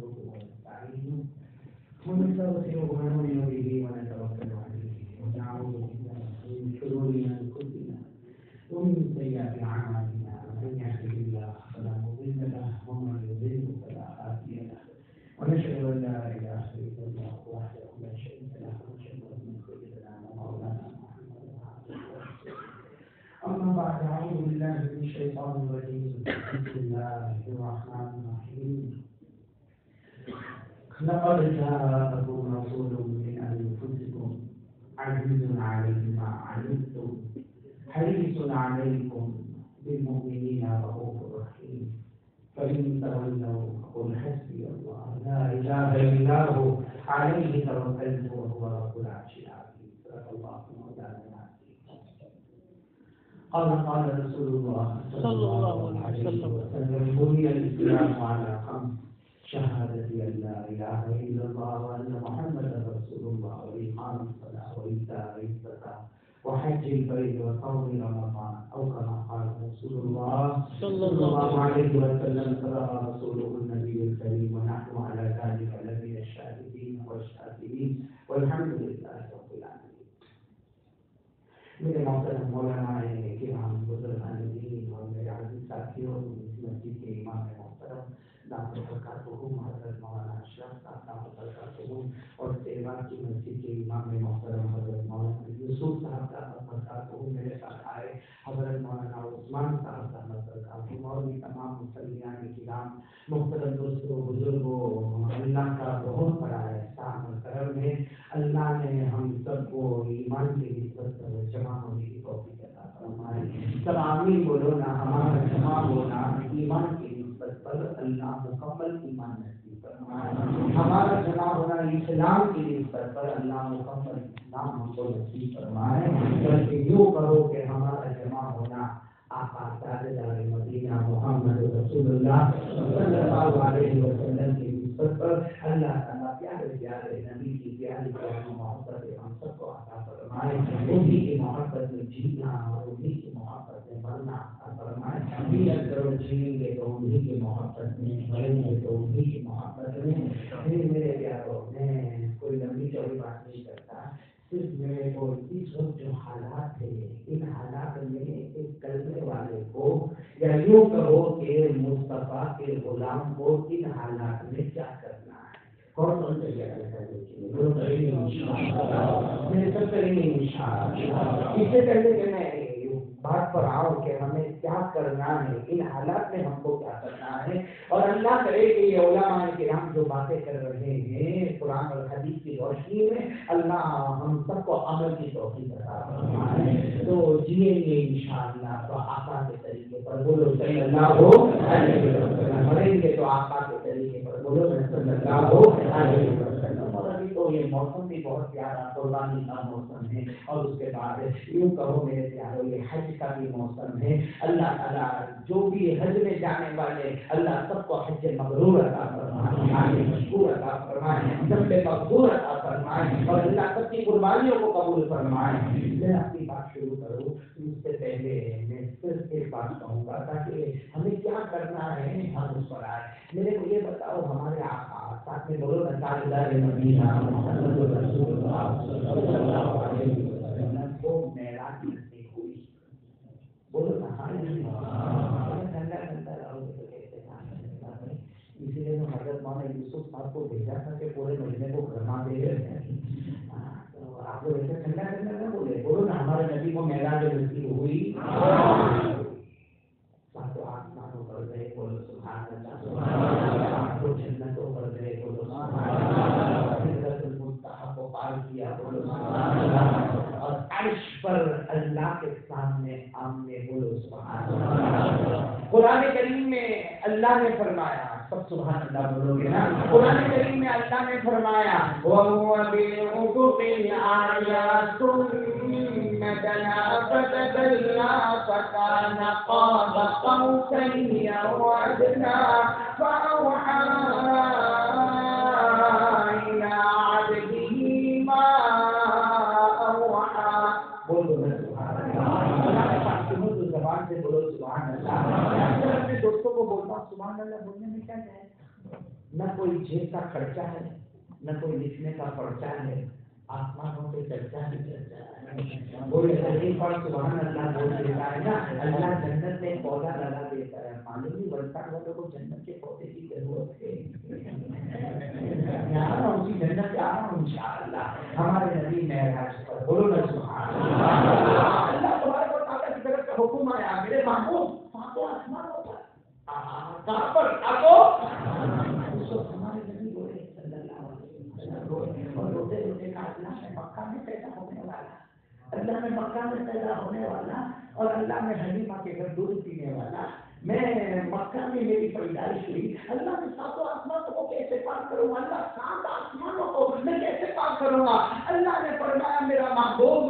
ونستعينه ونستغفره ونؤمن به ونتوكل عليه ونعوذ بالله من شرور أنفسنا ومن سيئات أعمالنا من يهده الله فلا مضل له ومن يضلل فلا هادي له ونشهد أن لا إله إلا الله وحده لا شريك له ونشهد أن سيدنا ومولانا محمدا عبده ورسوله. أما بعد أعوذ بالله من الشيطان الرجيم بسم الله الرحمن الرحيم. لقد جاءكم رسول من أنفسكم عزيز عليه ما عنتم حريص عليكم بالمؤمنين رؤوف رحيم فإن تولوا فقل حسبي الله لا إله إلا هو عليه توكلت وهو رب العرش العظيم. صدق الله مولانا العظيم. قال رسول الله صلى الله عليه وسلم بني الإسلام على خمس: شهادة أن لا إله إلا الله وأن محمدا رسول الله وإقام الصلاة وإيتاء الزكاة وحج البيت وصوم رمضان أو كما قال رسول الله صلى الله عليه وسلم. صدق رسوله النبي الكريم ونحن على ذلك لمن الشاهدين والشاكرين والحمد لله رب العالمين. میرے محترم مولانا کرام بزرگان دین اور میرے عزیز ساتھیوں، مسجد کے امام محترم دامت برکاتہم حضرت مولانا اشرف صاحب دامت برکاتہم اور تہوار کی مسجد کے امام محترم حضرت مولانا یوسف صاحب دامت برکاتہم، میرے ساتھ آئے حضرت مولانا عثمان صاحب دامت برکاتہم اور بھی تمام مسلمان کرام، محترم دوستوں بزرگوں، اللہ کا بہت بڑا احسان اور کرم ہے، اللہ نے ہم سب کو ایمان کی نسبت پر جمع ہونے کی توفیق عطا فرمائے. سب آمین بولو نا. ہمارا جمع ہونا ایمان کی پر اللہ مکمل ایمان نصیب فرمائے. ہمارا جمع ہونا اسلام کی نسبت پر اللہ مکمل اسلام ہم کو نصیب فرمائے. بلکہ یوں کرو کہ ہمارا جمع ہونا آقا تاجدار مدینہ محمد رسول اللہ صلی اللہ علیہ وسلم کی نسبت پر اللہ تعالیٰ پیارے پیارے نبی کی پیاری پیاری محبت ہم سب کو عطا فرمائے. انہی کی محبت میں جینا اور انہی کی محبت میں مرنا عطا فرمائے. نیت کرو جیئیں گے تو انہی کی محبت میں، مریں گے تو انہی کی محبت میں. پھر میرے پیاروں، میں کوئی لمبی چوڑی بات نہیں کرتا، صرف میرے کو اس وقت جو حالات ہے ان حالات میں ایک کرنے والے کو یا یوں کہو کہ مصطفیٰ کے غلام کو ان حالات میں کیا کرنا ہے. کون تیار ہے کرنے کے لیے؟ سب کریں گے انشاءاللہ. اس سے پہلے کہ میں بات پر آؤں کہ ہمیں کیا کرنا ہے، ان حالات میں ہم کو کیا کرنا ہے، اور اللہ کرے کہ یہ علماء کرام جو باتیں کر رہے ہیں قرآن اور حدیث کی روشنی میں اللہ ہم سب کو عمل کی توفیق عطا فرمائے. تو جیئیں گے انشاءاللہ تو آقا کے طریقے پر بولو صلی اللہ علیہ وسلم، مریں گے تو آقا کے طریقے پر بولو صلی اللہ علیہ وسلم. اور ابھی تو یہ موسم بھی بہت پیارا قربانی کا موسم ہے، اور اس کے بعد یوں کہو میرے پیاروں یہ حج کا بھی موسم ہے. اللہ تعالیٰ جو بھی حج میں جانے والے اللہ سب کو حج مبرور عطا فرمائے، حج مشکور عطا فرمائے، سب پہ مقبول عطا فرمائے، اور اللہ سب کی قربانیوں کو قبول فرمائے. میں اپنی بات شروع کروں اس سے پہلے میں صرف ایک بات کہوں گا تاکہ ہمیں کیا کرنا ہے ہم اس پر آئے. میرے کو یہ بتاؤ، ہمارے آقا ساتھ میں بولو نا تاجدار مدینہ محمد رسول اللہ صلی اللہ علیہ وسلم کو معراج نصیب ہوئی. بولو نا ٹھنڈا ٹھنڈا رہو. اسی لیے میں حضرت مولانا یوسف صاحب کو بھیجا تھا کہ پورے مہینے کو گرما دے رہے ہیں. تو آپ لوگ ایسے ٹھنڈا ٹھنڈا نہ بولے، بولو نا ہمارے نبی کو معراج نصیب ہوئی. ساتوں آسمانوں پر گئے بولو سبحان اللہ، ساتوں جنتوں پر گئے بولو سبحان اللہ، سدرۃ المنتہا کو پار کیا بولو سبحان اللہ، اور عرش پر اللہ کے سامنے آمنے بولو سبحان اللہ. قرآن کریم میں اللہ نے فرمایا، سب سبحان اللہ بولو گے نا. قرآن کریم میں اللہ نے فرمایا وَهُوَ بِالْأُفُقِ الْأَعْلَى ثُمَّ دَنَا فَتَدَلَّى فَكَانَ قَابَ قَوْسَيْنِ أَوْ أَدْنَى فَأَوْحَى إِلَىٰ عَبْدِهِ مَا أَوْحَى. بولو سبحان اللہ. زبان سے بولو سبحان اللہ. اپنے دوستوں کو بولتا ہوں سبحان اللہ بولنے میں کیا ہے؟ نہ کوئی جیب کا خرچہ ہے، نہ کوئی لکھنے کا پرچہ ہے، آسمانوں پہ چرچا ہی چرچا ہے۔ کوئی غریب پر سبحان اللہ بول دیتا ہے نا، اللہ جنت میں پودا لگا دیتا ہے، معلوم نہیں بنتا والوں کو جنت کے پودے کی ضرورت ہے۔ یہاں اسی جنت سے آ رہا ہوں انشاءاللہ ہمارے نبی معراج پر، بولو نا سبحان اللہ۔ اللہ تبارک و تعالیٰ کی طرف سے حکم آیا، میرے محبوب ساتوں آسمانوں پر، کہاں پر؟ اس وقت ہمارے نبی بولے صلی اللہ علیہ وسلم، اور روتے روتے کہا اللہ میں مکہ میں پیدا ہونے والا، اللہ میں مکہ میں پیدا ہونے والا، اور اللہ میں حلیمہ کے گھر دودھ پینے والا، میں مکہ میں میری پیدائش ہوئی، اللہ میں ساتوں آسمانوں کو کیسے پار کروں گا؟ اللہ سات آسمانوں کو میں کیسے پار کروں گا؟ اللہ نے فرمایا میرا محبوب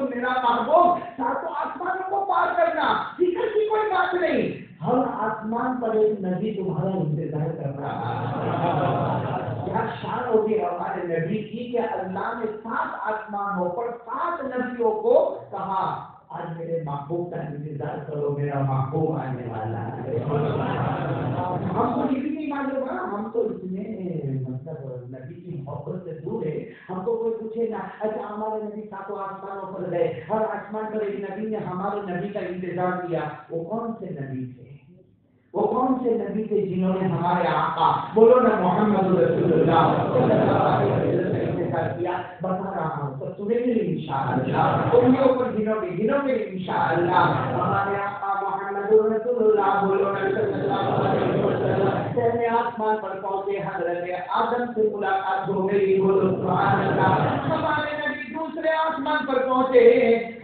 ساتوں آسمانوں کو پار کرنا فکر کی کوئی بات نہیں، ہر آسمان پر ایک نبی تمہارا انتظار کر رہا ہے۔ کیا شان ہوگی ہمارے نبی کی کہ اللہ نے 7 آسمانوں پر 7 نبیوں کو کہا آج میرے محبوب کا انتظار کرو، میرا محبوب آنے والا ہے۔ ہم کو یہ بھی نہیں معلوم ہے، ہم تو اتنے مطلب نبی کی محبت سے دور ہے، ہم کو کوئی پوچھے نا اچھا ہمارے نبی 7 آسمانوں پر گئے، ہر آسمان پر ایک نبی نے ہمارے نبی کا انتظار کیا، وہ کون سے نبی تھے؟ وہ کون سے نبی تھے جنہوں نے ہمارے آقا بولو نا محمد رسول اللہ صلی اللہ علیہ وسلم کا انتظار کیا؟ بتا رہا ہوں تو سنیں گے انشاءاللہ، انہوں پر گنوں گے انشاءاللہ۔ ہمارے آقا محمد رسول اللہ بولو نا صلی اللہ علیہ وسلم پہلے آسمان پر پہنچے، حضرت آدم سے ملاقات ہو گئی، بولو سبحان اللہ۔ ہمارے نبی دوسرے آسمان پر پہنچے،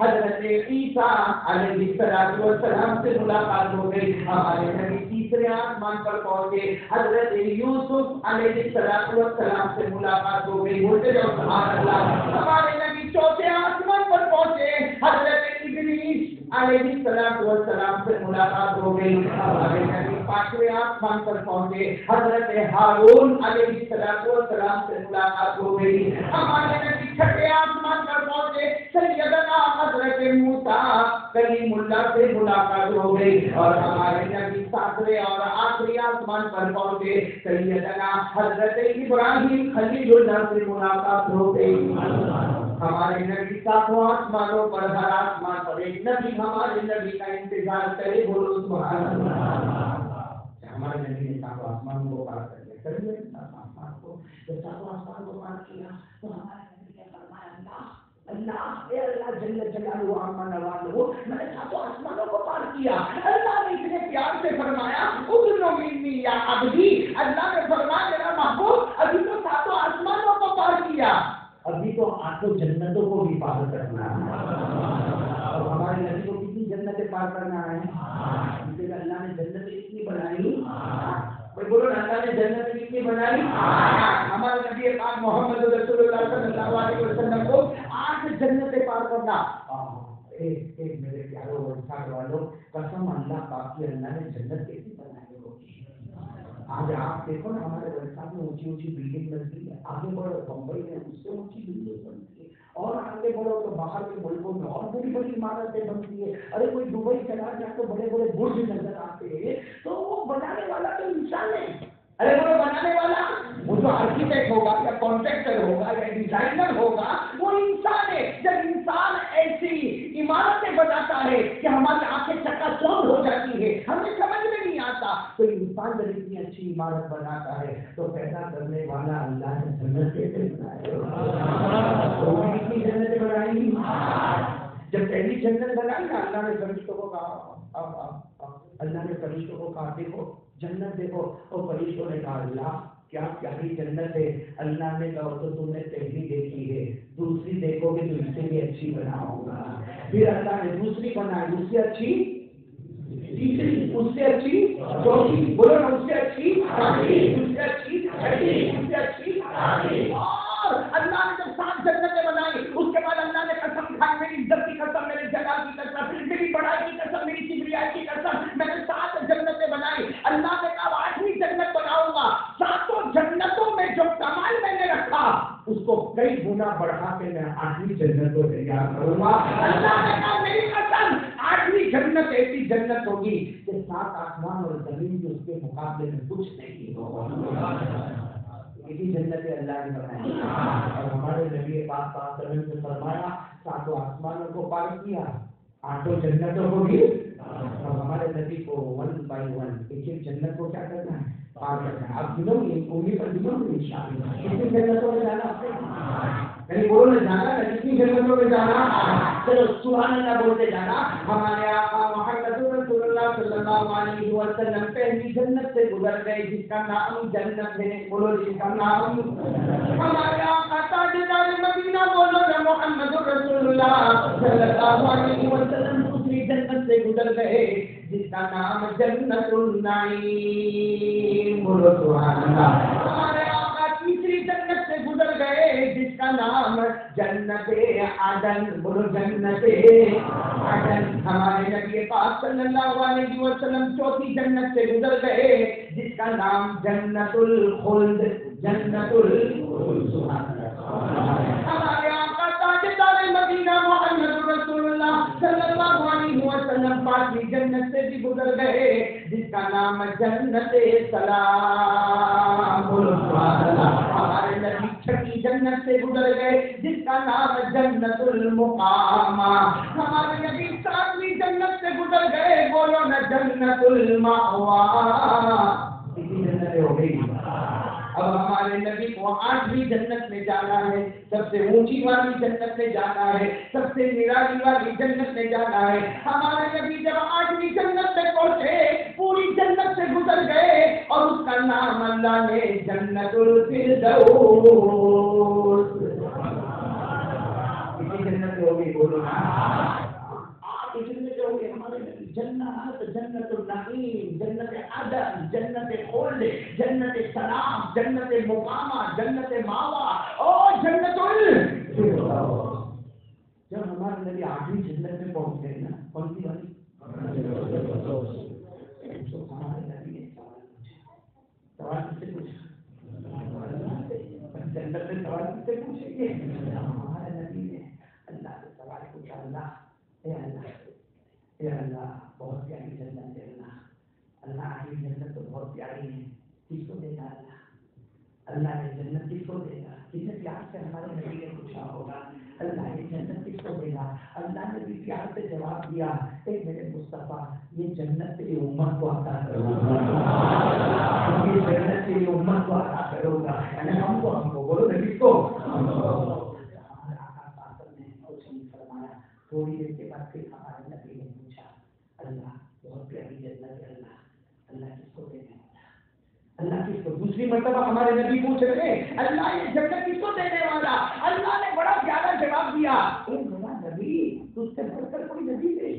حضرت عیسیٰ علیہ السلام سے ملاقات ہو گئی، ہمارے نبی تیسرے آسمان پر پہنچے، حضرت یوسف علیہ السلام سے ملاقات ہو گئی، بولتے جاؤ سبحان اللہ۔ ہمارے نبی چوتھے آسمان پر پہنچے، حضرت ادریس علیہ السلام سے ملاقات ہو گئی، ہمارے نبی 5ویں آسمان پر پہنچے، حضرت ہارون علیہ السلام سے ملاقات ہو گئی، ہمارے نبی 6ویں آسمان پر پہنچے، سیدنا حضرت موسیٰ کلیم اللہ سے ملاقات ہو گئی، اور ہمارے نبی 7ویں اور آخری آسمان پر پہنچے، سیدنا حضرت ابراہیم خلیل اللہ سے ملاقات ہو گئی۔ ہمارے نبی 7 آسمانوں پر، ہر آسمان پر ایک نبی ہمارے نبی کا انتظار کرے، بولو سبحان اللہ۔ ہمارے نبی نے 7 آسمانوں کو پار کر لیا، کر لیا 7 آسمان کو، جب 7 آسمان کو پار کیا تو ہمارے نبی نے فرمایا اللہ اے اللہ جل جلالہ عما نوالہ، میں نے 7 آسمانوں کو پار کیا، اللہ نے اتنے پیار سے فرمایا ادنو منی یا عبدی، اللہ نے فرمایا میرا محبوب ابھی تو 7 آسمانوں کو پار کیا، ابھی تو 8 جنتوں کو بھی پار کرنا ہے، اور ہمارے نبی کو کتنی جنتیں پار کرنا ہے؟ کیونکہ اللہ نے جنتیں اتنی بنائی، کوئی بولو اللہ نے جنتیں کتنی بنائی؟ ہمارے نبی پاک محمد رسول اللہ صلی اللہ علیہ وسلم کو 8 جنتیں پار کرنا، ایک میرے پیاروں انسان والوں قسم اللہ پاک کی، اللہ نے جنت کیسی بنائی ہوگی۔ آج آپ دیکھو نا ہمارے ویسا میں اونچی اونچی بلڈنگ بنتی ہے، آگے بڑھو بمبئی میں اس سے اونچی بلڈنگ بنتی ہے، اور آگے بڑھو تو باہر کے ملکوں میں اور بڑی بڑی عمارتیں بنتی ہے، ارے کوئی دبئی چلا جائے تو بڑے بڑے برج نظر آتے ہیں، تو وہ بنانے والا تو انسان ہے، ارے وہ بنانے والا وہ جو آرکیٹیکٹ ہوگا یا کانٹریکٹر ہوگا یا ڈیزائنر ہوگا وہ انسان ہے۔ جب انسان ایسی عمارتیں بناتا ہے کہ ہماری آنکھیں چکا چوند ہو جاتی ہے، ہمیں سمجھ میں نہیں آتا، تو انسان جب اتنی اچھی عمارت بناتا ہے تو پیدا کرنے والا اللہ نے جنت کیسے بنائی؟ کتنی جنتیں بنائی؟ جب پہلی جنت بنائی نا اللہ نے فرشتوں کو کہا، اللہ نے فرشتوں کو کہا دیکھو جنت دیکھو، اور فرشتوں نے کہا اللہ کیا پیاری جنت ہے، اللہ نے کہا تو تم نے پہلی دیکھی ہے، دوسری دیکھو گے تو اس سے بھی اچھی بناؤں گا، پھر اللہ نے دوسری بنائی، اس سے اچھی تیسری، اس سے اچھی چوتھی، بولو نا اس سے اچھی پانچویں، اس سے اچھی چھٹی، اس سے اچھی آٹھویں، اور اللہ نے جب 7 جنتیں بنائی اس کے بعد اللہ نے قسم کھائی میری عزت کی قسم، میرے جلال کی قسم، میری بڑائی کی قسم، میری کبریائی کی قسم، میں نے 7 جنتیں بنائی، اللہ نے کہا 8ویں جنت بناؤں گا، 7 جنتوں میں جو کمال میں نے رکھا اس کو کئی گنا بڑھا کے میں 8ویں جنت کو تیار کروں گا، اللہ نے کہا میری قسم 8ویں جنت ایسی جنت ہوگی کہ 7 آسمان اور زمین جو اس کے مقابلے میں کچھ نہیں ہوگا۔ اسی جنت اللہ نے بنایا اور ہمارے نبی پاک صلی اللہ علیہ وسلم نے فرمایا ساتوں آسمانوں کو پار کیا آٹھوں جنتوں کو بھی اور ہمارے نبی کو 1 by 1 ایک ایک جنت کو کیا کرنا ہے پار کرنا ہے. آپ گنو گے انگلی پر گنو گے انشاءاللہ کتنی جنتوں میں جانا یعنی بولو نہ جانا نہ کتنی جنتوں میں جانا چلو سبحان اللہ بولتے جانا. ہمارے آقا محمد رسول اللہ صلی اللہ علیہ وسلم پہلی جنت سے گزر گئے جس کا نام جنت ہے. بولو جس کا نام ہمارے آقا تاجدار مدینہ بولو نہ محمد رسول اللہ صلی اللہ علیہ وسلم دوسری جنت سے گزر گئے جس کا نام جنت النعیم. بولو سبحان اللہ. ہمارے آقا تیسری جنت سے گزر گئے جس کا نام جنت عدن. بولو جنت عدن. ہمارے نبی پاک صلی اللہ علیہ وسلم چوتھی جنت سے گزر گئے جس کا نام جنت الخلد. جنت الخلد. سبحان اللہ. ہمارے آقا تاجدار مدینہ محمد رسول اللہ صلی اللہ علیہ وسلم پانچویں جنت سے بھی گزر گئے جس کا نام جنت سلام. بولو سبحان اللہ. ہمارے نبی چھٹی جنت سے گزر گئے جس کا نام جنت المقامہ. ہمارے نبی ساتویں جنت سے گزر گئے بولو نہ جنت المأویٰ. کتنی جنتیں ہو گئی. اب ہمارے نبی کو 8ویں جنت میں جانا ہے. سب سے اونچی والی جنت میں جانا ہے. سب سے نرالی والی جنت میں جانا ہے. ہمارے نبی جب 8ویں جنت میں پہنچے پوری جنت سے گزر گئے اور اس کا نام اللہ نے جنت الفردوس. کتنی جنت ہو گئی. بولو جنت ہو گئی. ہمارے نبی جنت جنت النعیم جنت عدن جنت خلد جنت سلام جنت مقامہ جنت ماوا اور جنت الفردوس. جب ہمارے نبی 8ویں جنت میں پہنچ گئے نا کون سی والی ہمارے نبی نے سوال کس سے پوچھا. جنت میں سوال کس سے پوچھیں گے. ہمارے نبی نے اللہ سے سوال پوچھا. اللہ اے اللہ اے اللہ بہت پیاری جنت ہے. اللہ آخری جنت تو بہت پیاری ہے. کس کو دے گا اللہ. اللہ نے جنت کس کو دے گا. کتنے پیار سے ہمارے نبی نے پوچھا ہوگا اللہ یہ جنت کس کو دے گا. اللہ نے بھی پیار سے جواب دیا اے میرے مصطفیٰ یہ جنت تیری امت کو عطا کروں گا. یہ جنت تیری امت کو عطا کروں گا. یعنی ہم کو بولو نبی کو. ہمارے آقا صاحب نے کچھ نہیں فرمایا. تھوڑی دیر کے بعد پھر ہمارے نبی نے پوچھا اللہ بہت پیاری جنت ہے. اللہ کس کو دے گا. اللہ کس کو. دوسری مرتبہ ہمارے نبی پوچھ رہے اللہ یہ جنت کس کو دینے والا. اللہ نے بڑا پیارا جواب دیا اے میرا نبی تجھ سے بڑھ کر کوئی نبی نہیں.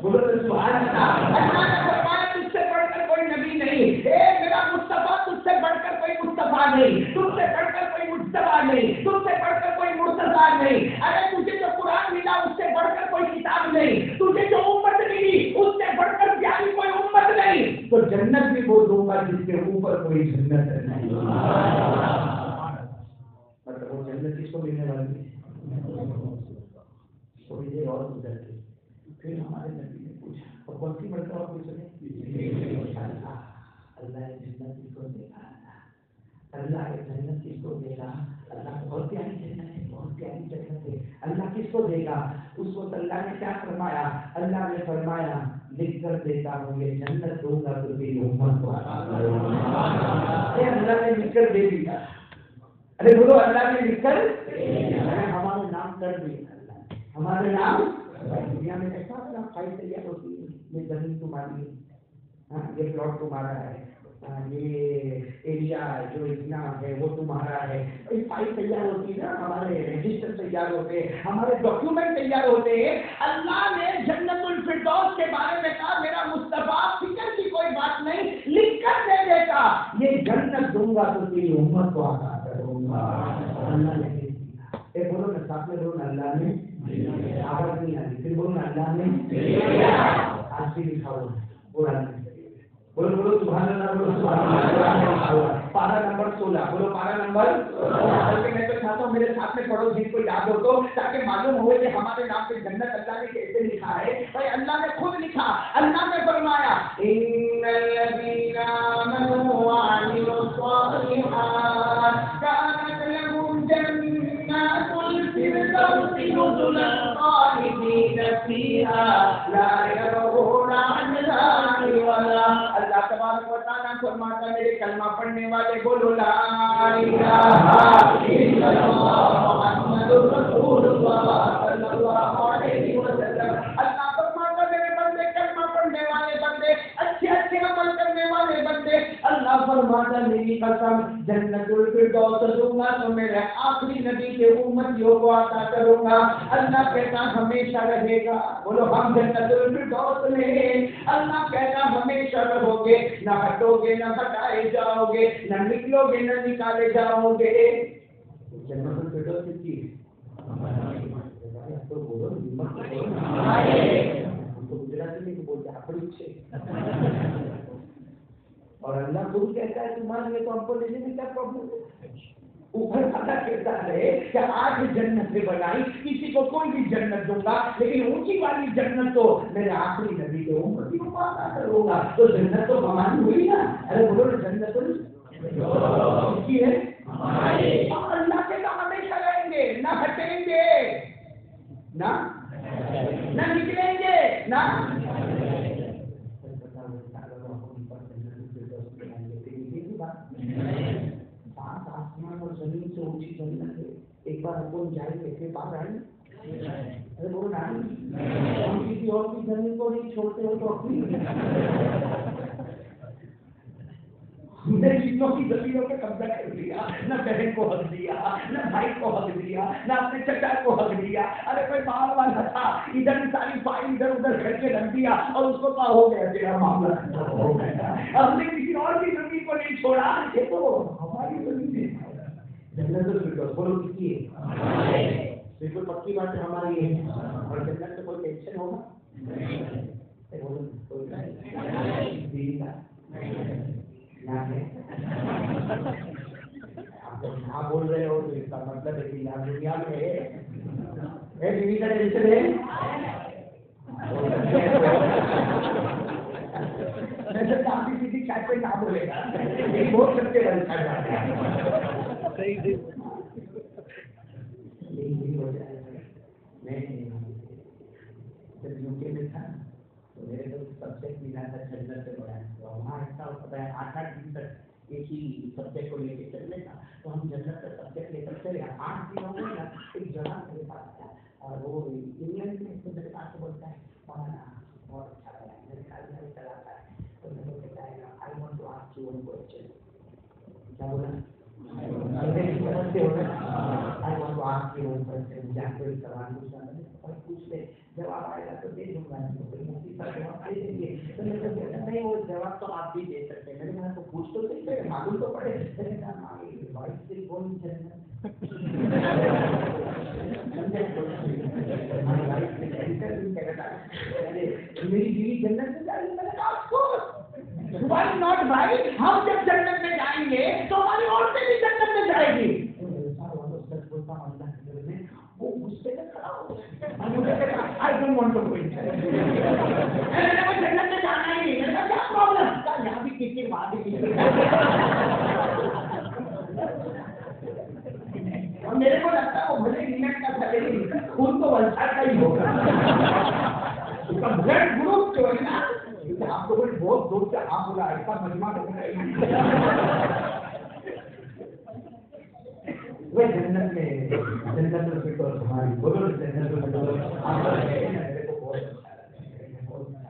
بولو سبحان اللہ. اللہ نے فرمایا تجھ سے بڑھ کر کوئی نبی نہیں. اے میرا مصطفیٰ تجھ سے بڑھ کر کوئی مصطفیٰ نہیں. تجھ سے بڑھ کر کوئی مجتبیٰ نہیں. تجھ سے بڑھ کر کوئی مرتضیٰ نہیں. ارے تجھے جو قرآن ملا اس سے بڑھ کر کوئی کتاب نہیں. تجھے جو امت ملی اس سے بڑھ کر پیاری کوئی امت نہیں. تو جنت بھی وہ دوں گا جس کے اوپر کوئی جنت نہیں. مطلب وہ جنت کس کو ملنے والی ہے. تھوڑی دیر اور گزر گئی پھر ہمارے نبی نے پوچھا اور کون سی مرتبہ پوچھ رہے اللہ جنت کس کو دے گا. اللہ جنت کس کو دے گا. اللہ بہت پیاری جنت ہے. بہت پیاری جنت ہے. اللہ کس کو دے گا. اس وقت اللہ نے کیا فرمایا. اللہ نے فرمایا لکھ کر دیتا ہوں یہ جنت دوں گا تو تیری امت کو عطا کروں گا. اللہ نے لکھ کر دے دیا. ارے بولو اللہ نے لکھ کر ہمارے نام کر دیا. ہمارے نام دنیا میں ایسا اپنا فائل تیار ہوتی ہے. یہ زمین تمہاری ہے. یہ پلاٹ تمہارا ہے. یہ ایریا جو اتنا ہے وہ تمہارا ہے. فائل تیار ہوتی ہے نا. ہمارے رجسٹر تیار ہوتے ہیں. ہمارے ڈاکیومنٹ تیار ہوتے ہیں. اللہ نے جنت الفردوس کے بارے میں کہا میرا مصطفیٰ فکر کی کوئی بات نہیں لکھ کر دے دے گا. یہ جنت دوں گا تو تیری امت کو عطا کروں گا. اللہ نے اے بولو نا ساتھ میں بولو نا اللہ نے آواز نہیں آتی. پھر بولو نا اللہ نے آج بھی لکھا ہوا ہے. بولو بولو سبحان اللہ. بولو سبحان اللہ. پارا نمبر 16. بولو پارا نمبر 16. میں تو چاہتا ہوں میرے ساتھ میں پڑھو جن کو یاد ہو تو تاکہ معلوم ہو کہ ہمارے نام پہ جنت اللہ نے کیسے لکھا ہے. بھائی اللہ نے خود لکھا. اللہ نے فرمایا ان الذین آمنوا وعملوا الصالحات فرماتا میرے کلمہ پڑھنے والے بولو لا الہ الا اللہ محمد رسول اللہ صلی اللہ علیہ وسلم. اللہ فرماتا میرے بندے کلمہ پڑھنے والے بندے اچھے اچھے عمل کرنے والے بندے اللہ فرماتا میری قسم جنت الفردوس دوں گا تو میرے آخری نبی کے امتیوں کو عطا کروں گا. اللہ کہتا ہمیشہ رہے گا. بولو ہم جنت الفردوس میں. اللہ کہتا ہمیشہ رہو گے نہ ہٹو گے نہ ہٹائے جاؤ گے نہ نکلو گے نہ نکالے جاؤ گے. جنت الفردوس کی تو بولو گجراتی میں بولتے اپنے اور اللہ خود کہتا ہے تمہارے لیے تو ہم کو لینے میں کیا پرابلم ہے. اوپر والا کہتا ہے کہ آج جنت سے بنائی کسی کو کوئی بھی جنت دوں گا لیکن اونچی والی جنت تو میرے آخری نبی کے امتی کو عطا کروں گا. تو جنت تو ہماری ہوئی نا. ارے بولو جنت کی ہے اور اللہ کے تو ہمیشہ رہیں گے نہ ہٹیں گے نہ نکلیں گے نہ آسمان اور زمین سے اونچی جنت ہے. ایک بار ہم کو جائیں گے پھر باہر آئیں. ارے بولو نہیں ہم کسی اور کی زمین کو نہیں چھوڑتے ہو تو اپنی ہم نے جتنوں کی زمینوں پہ قبضہ کر لیا نہ بہن کو حق دیا نہ بھائی کو حق دیا نہ اپنے چچا کو حق دیا. ارے کوئی باہر والا تھا ادھر ساری فائل ادھر ادھر کر کے رکھ دیا اور اس کو کہا ہو گیا تیرا معاملہ ہو گیا. ہم نے کسی اور کی زمین کو نہیں چھوڑا. یہ تو ہماری زمین ہے. جنت الفردوس بولو کس کی ہے. بالکل پکی بات ہے ہماری ہے. اور جنت سے کوئی ٹینشن ہوگا آپ جب نہ بول رہے ہو تو اس کا مطلب ہے کہ یہاں دنیا میں بیوی کا ٹینشن ہے. کافی کسی چائے پہ نہ بولے گا بہت سچے بن جاتے ہیں. جب یوکے میں تھا تو میرے کو سبجیکٹ ملا تھا جنت سے بڑا وہاں ایسا ہوتا ہے 8 دن تک ایک ہی سبجیکٹ کو لے کے چلنے کا. تو ہم جنت کا سبجیکٹ لے کر چلے 8 دنوں میں ایک جگہ میرے پاس آیا اور وہ انگلینڈ میں میرے پاس بولتا ہے مولانا بہت اچھا لگا میرے خیال میں چلاتا ہے. تو میں نے کہتا ہے I want to ask you one question. کیا بولا I want to ask you one question. مجھے آپ کو ایک سوال پوچھنا ہے اور پوچھ لے جواب آئے گا تو دے دوں گا مفتی صاحب جواب دے دیں گے. تو میں تو کہتا نہیں وہ جواب تو آپ بھی دے سکتے ہیں. میں نے کہا تو پوچھ تو صحیح ہے معلوم تو پڑے. میں نے کہا وائس سے کون میری بیوی جنت میں جائے گی. میں نے کہا وائی ناٹ بھائی ہم جب جنت میں جائیں گے تو ہماری عورتیں بھی جنت میں جائے گی. وہ غصے سے کھڑا ہو I don't want to go inside. میں نے وہ جنت میں جانا ہی نہیں. میں نے کہا کیا پرابلم. یہاں بھی کسی بات ہی اور میرے کو لگتا ہے وہ بھلے انگلینڈ کا تھا لیکن خود تو ولساڈ کا ہی ہوگا. اس کا بلڈ گروپ جو ہے نا آپ کو بہت دور سے آپ بولا ایسا مجمع وہ جنت میں جنت الفردوس ہماری بولو جنت الفردوس میرے کو بہت اچھا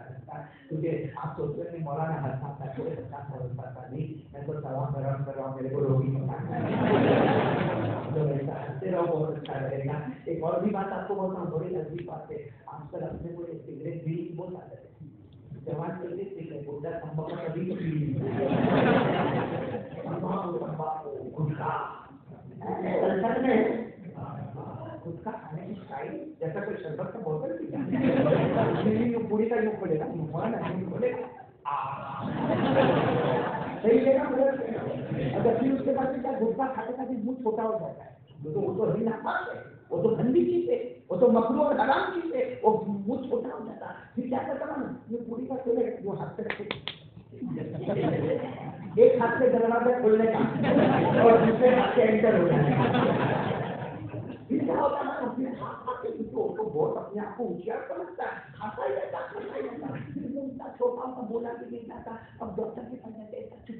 لگتا. کیونکہ آپ سوچتے ہیں مولانا ہنسا تھا کوئی ہنسا تھا نہیں. میں تو سوال کر رہا ہوں میرے کو روٹی پکانا ہنستے رہو بہت اچھا رہے گا. ایک اور بھی بات آپ کو بولتا ہوں بڑی عجیب بات ہے. آج کل اپنے کو سگریٹ بھی بہت آتے ہیں. جوان چلتے تھے بڈھا تمباکو کبھی تو پی خود کا کھانے کی اسٹائل جیسا کوئی شربت کا بوتل پوری کا یوں کھولے گا کھولے گا صحیح ہے نا. اگر پھر اس کے بعد کیا گٹکا کھاتے کھاتے منہ چھوٹا ہو جاتا ہے تو وہ تو ہی ناپاک ہے. وہ تو گندی چیز ہے. وہ تو مکروہ اور حرام چیز ہے. وہ منہ چھوٹا ہو جاتا ہے. پھر کیا کرتا نا یہ پوری کا کھولے وہ ہاتھ سے رکھے ایک ہاتھ سے دروازہ کھولنے کا اور دوسرے ہاتھ سے انٹر ہو جانا. پھر کیا ہوتا ہے بہت اپنے آپ کو ہوشیار سمجھتا ہے. کھاتا ہی رہتا چھوٹا سا بولا بھی نہیں جاتا. اب ڈاکٹر کے پاس جاتے چپ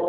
2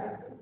4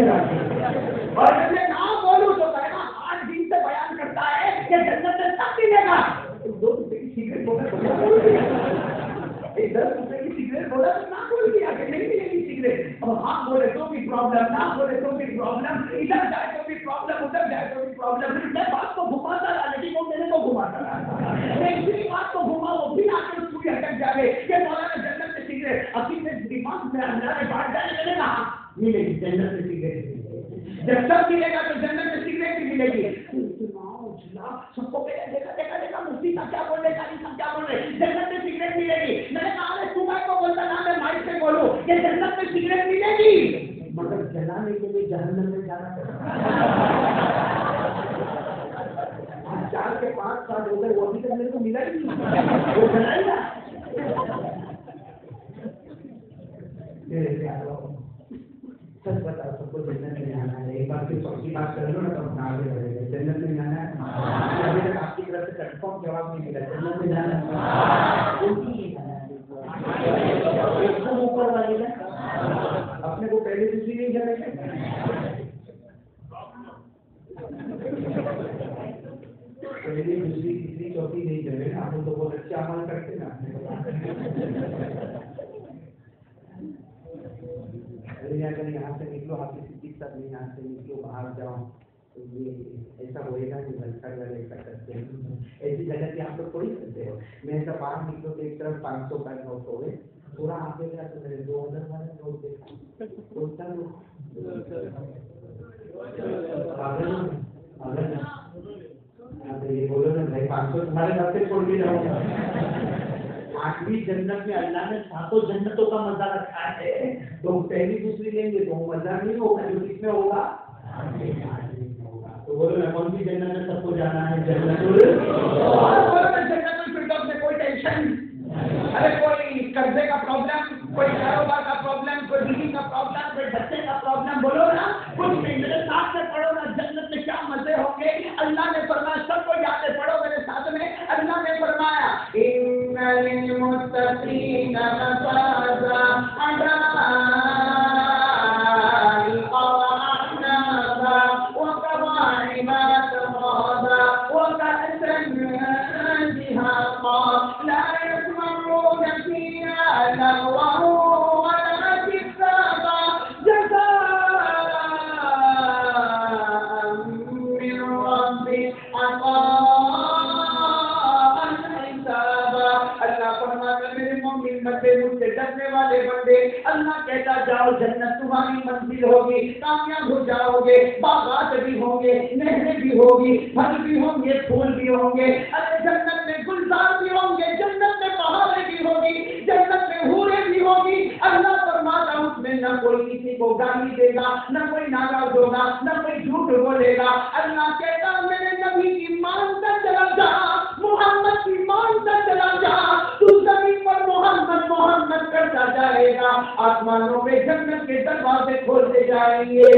میرا اور جب میں نہ بولوں تو کہنا آج دن سے بیان کرتا ہے کہ جنت میں سب ملے گا. 2 روپے کی سگریٹ بولا 10 روپے کی سگریٹ بولا تو نہ بول دیا کہ نہیں ملے گی سگریٹ. اور ہاں بولے تو بھی پرابلم, نہ بولے تو بھی پرابلم, ادھر جائے تو بھی پرابلم, ادھر جائے تو بھی پرابلم. میں بات کو گھماتا رہا لیکن وہ میرے کو گھماتا رہا. میں اسی بات کو گھما وہ پھر آ کے پوری اٹک جائے کہ مولانا جنت میں سگریٹ ابھی سے دماغ میں اللہ نے بات جانے ملے گا ملے گی جنت میں سگریٹ. جب سب ملے گا تو جنت میں سگریٹ بھی ملے گی. سب کو دیکھا مفتی کا کیا بول رہے سب کیا بول رہے جنت میں سگریٹ ملے گی. میں نے کہا صبح کو بولتا نا میں مائک سے بولوں کہ جنت میں سگریٹ ملے گی مگر جلانے کے لیے جہنم میں جانا پڑتا. 4 سے 5 سال ہو گئے وہ ابھی تک میرے کو ملا ہی نہیں, وہ جلائے گا. سچ بتاؤ سب کو جنت میں جانا ہے. ایک بار پھر سب کی بات کر لو نا تو اپنا آگے بڑھے گا. جنت میں جانا ہے. ابھی تک آپ کی طرف سے کنفرم جواب نہیں ملا. جنت میں جانا ہے اوپر والے اپنے کو پہلے دوسری نہیں جانے پہلی دوسری تیسری چوتھی نہیں جگہ نا. ہم تو بہت اچھے عمل کرتے نا. اگر یہاں سے نکلو آپ کی صدیق صاحب نہیں یہاں سے نکلو باہر جاؤ تو یہ ایسا ہوئے گا کہ بلکہ والے ایسا کرتے ہیں. ایسی جگہ کی آپ لوگ تھوڑی کرتے ہو. میں ایسا باہر نکلو تو ایک طرف 500 کا نوٹ ہوئے تھوڑا آگے گیا تو میرے 2000 والے نوٹ دیکھا بولتا یہ بولو نا بھائی 500 تمہارے گھر سے چھوڑ کے جاؤں گا. 8ویں جنت میں اللہ نے 7 جنتوں کا مزہ رکھا ہے. تو پہلی دوسری لیں گے تو مزہ نہیں ہوگا جو کس میں ہوگا تو بولو نا کون سی جنت میں سب کو جانا ہے. جنت الفردوس میں کوئی ٹینشن. ارے کوئی قرضے کا پرابلم, کوئی کاروبار کا پرابلم, کوئی بیوی کا پرابلم, کوئی بچے کا پرابلم, بولو نا کچھ نہیں. میرے ساتھ میں پڑھو نا جنت میں کیا مزے ہوں گے. اللہ نے فرمایا سب کو یاد ہے پڑھو میرے ساتھ میں. اللہ نے فرمایا ان للمتقین مفازا ڈرنے والے بندے اللہ کہتا جاؤ جنت تمہاری منزل ہوگی, کامیاب ہو جاؤ گے. باغات بھی ہوں گے, نہریں بھی ہوگی, پھل بھی ہوں گے, پھول بھی ہوں گے. ارے جنت میں گلزار بھی ہوں گے, جنت میں پہاڑیں بھی ہوگی, جنت میں حوریں بھی ہوگی. اللہ فرماتا اس میں نہ کوئی کسی کو گالی دے گا, نہ کوئی ناراض ہوگا, نہ کوئی جھوٹ بولے گا. اللہ کہتا میرے نبی کی مانتا چلا جا, محمد کی مانتا چلا جا, تو زمین پر محمد محمد کرتا جائے گا. آسمانوں میں جنت کے دروازے کھولتے جائیں گے.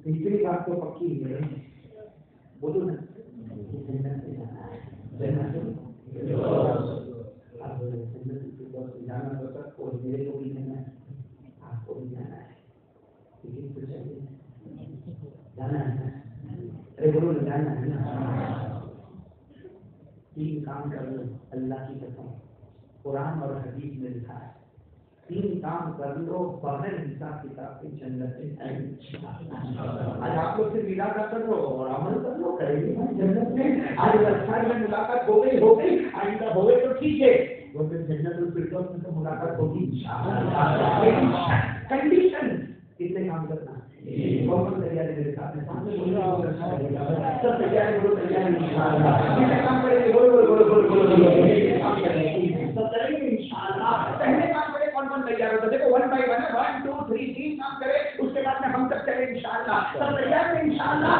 تیسری بات تو پکی ہے, بولو نا جنت سے جانا ہے. اب جنت سے جانا تو سب کو میرے کو بھی جانا ہے, آپ کو بھی جانا ہے, لیکن کچھ جانا ہے. ارے بولو نا جانا ہے. 3 کام کر لو اللہ کی قسم, قرآن اور حدیث میں لکھا ہے. 3 کام کر لو بغیر حساب کتاب کے جنت میں. آج آپ لوگ سے ملاقات کر لو اور عمل کر لو, کریں گے جنت میں. آج اچھا میں ملاقات ہو گئی, آئندہ ہو گئی تو ٹھیک ہے, وہ پھر جنت الفردوس میں تو ملاقات ہوگی انشاءاللہ. لیکن کنڈیشن کتنے کام کرنا ہے. بہت تیاری میرے ساتھ میں سب تیاری بولو تیاری انشاءاللہ. کام کریں گے کام کریں گے سب کریں گے انشاءاللہ. پہلے کام کرے کون کون تیار ہوتا ہے. دیکھو 1 بائی 1 1 2 3 3 کام کرے, اس کے بعد میں ہم سب چلے انشاءاللہ. سب تیار ہیں انشاءاللہ.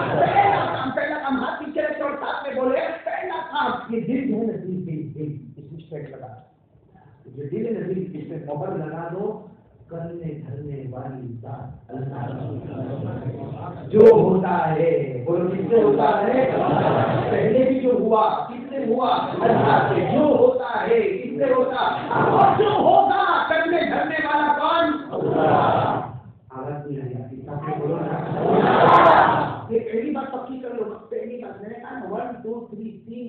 پہلا کام ہاتھ پیچھے رکھے اور ساتھ میں بولے پہلا کام یہ دل جو ہے نا دل اس میں اسٹیٹ لگا, جو دل ہے نا دل اس میں مہر لگا دو. کرنے دھرنے والی ذات اللہ جو ہوتا ہے بولو کس سے ہوتا ہے. پہلے بھی جو ہوا کس سے ہوا, اللہ سے. جو ہوتا ہے کس سے ہوتا, اور جو ہوگا کرنے دھرنے والا کون, 1 2 3 3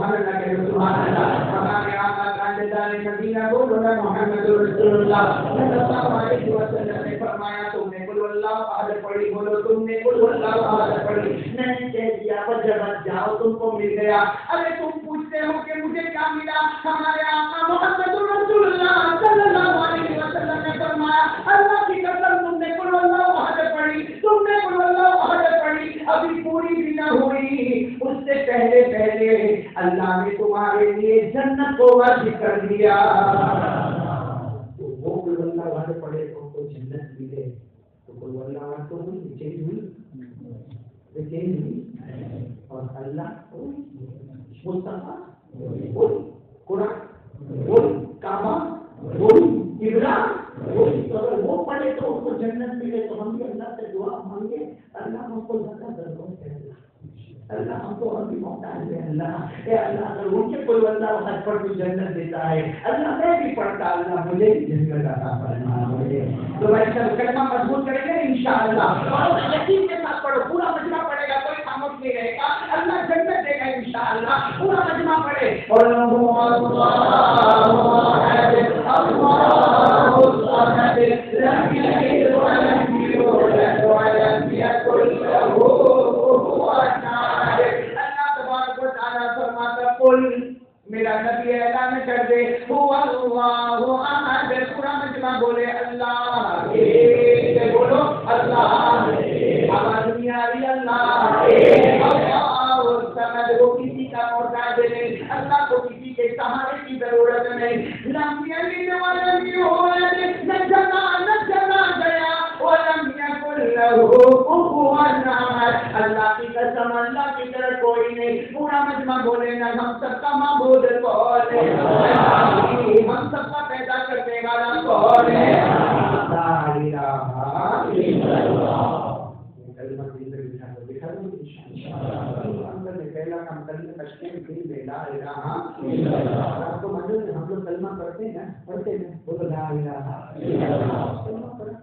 سبحان اللہ کہہ دو سبحان اللہ. ہمارے آقا تاجدار مدینہ بولو نا محمد رسول اللہ صلی اللہ علیہ وسلم نے فرمایا تم نے قل واللہ احد پڑھی، بولو تم نے قل واللہ احد پڑھی. میں نے کہہ دیا وجبت جاؤ تم کو مل گیا. ارے تم پوچھتے ہو کہ مجھے کیا ملا؟ ہمارے آقا محمد رسول اللہ صلی اللہ علیہ وسلم نے فرمایا اللہ کی قسم تم نے قل واللہ احد پڑھی، تم نے قل واللہ احد پڑھی، ابھی پوری بھی نہ ہوئی اس سے پہلے پہلے اللہ نے تمہارے لیے جنت کو واجب کر دیا. وہ قل واللہ احد پڑھے تو جنت ملے تو قل واللہ احد تو ہوئی چینج ہوئی اور اللہ مصطفیٰ قرآن کعبہ اگر وہ پڑھے تو اس کو جنت ملے تو ہم بھی اللہ سے دعا مانگے اللہ ہم کو زیادہ درگاہ ہے. اللہ ہم کو ابھی محتاج ہے. اللہ اے اللہ اگر ان کے کوئی اللہ حد پر تو جنت دیتا ہے اللہ میں بھی پڑھتا اللہ مجھے بھی جنت عطا فرما. تو بھائی سب کلمہ مضبوط کریں گے انشاءاللہ اور یقین کے ساتھ پڑھو. پورا مجمع پڑھے گا کوئی خاموش نہیں رہے گا. اللہ جنت دے گا انشاءاللہ. پورا مجمع پڑھے میرا نبی اعلان کر دے اللہ احد. پورا مجمع بولے اللہ بولو اللہ آواز نہیں آ رہی اللہ سمجھ. وہ کسی کا محتاج نہیں. اللہ کو کسی کے سہارے کی ضرورت نہیں. نہ جنا گیا اللہ کی قسم اللہ کی طرح کوئی نہیں. پورا مجمع بولے نا ہم سب کا معبود کون ہے؟ ہم سب کا پیدا کرنے والا کون ہے؟ لا الہ الا اللہ. پہلا کام کرنے تشکیل کی لا الہ الا اللہ. آپ کو معلوم ہے ہم لوگ کلمہ پڑھتے ہیں پڑھتے ہیں بولو لا الہ الا اللہ. کلمہ پڑھا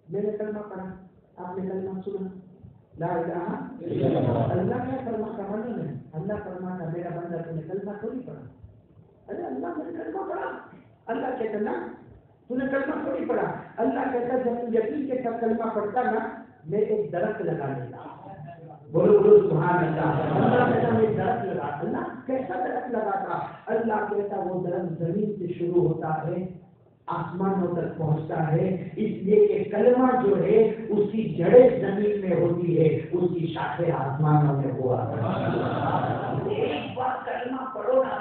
میں نے کلمہ پڑھا آپ نے کلمہ سنا لا الہ الا اللہ. اللہ کیا کلمہ کا معلوم ہے؟ اللہ فرماتا میرا بندہ تم نے کلمہ تھوڑی پڑھا. ارے اللہ نے کلمہ پڑھا. اللہ کہتا نا تو نے کلمہ تھوڑی پڑھا. اللہ کہتا جب تم یقین کے ساتھ کلمہ پڑھتا نا میں ایک درخت لگا دیتا. بولو بولو سبحان اللہ. اللہ کہتا میں درخت لگاتا. اللہ کیسا درخت لگاتا؟ اللہ کہتا وہ درخت زمین سے شروع ہوتا ہے آسمانوں تک پہنچتا ہے. اس لیے کہ کلمہ جو ہے اس کی جڑیں زمین میں ہوتی ہے اس کی شاخیں آسمانوں میں ہوا. ایک بار کلمہ پڑھو نا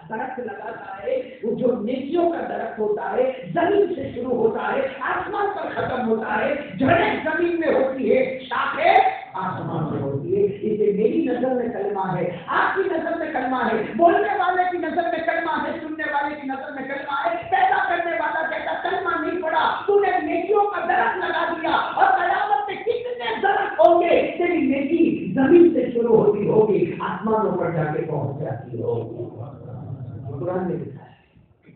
درخت لگاتا ہے. وہ جو نیکیوں کا درخت ہوتا ہے زمین سے شروع ہوتا ہے آسمان پر ختم ہوتا ہے. جڑیں زمین میں ہوتی ہے شاخیں آسمان میں ہوتی ہے. اسے میری نظر میں کلمہ ہے آپ کی نظر میں کلمہ ہے بولنے والے کی نظر میں کلمہ ہے سننے والے کی نظر میں کلمہ ہے. پیدا کرنے والا کہتا کلمہ نہیں پڑا تو نے نیکیوں کا درخت لگا دیا اور قیامت میں کتنے درخت ہوں گے تیری نیکی زمین سے شروع ہوتی ہوگی آسمانوں پر جا کے پہنچ جاتی ہوگی. قرآن نے لکھا ہے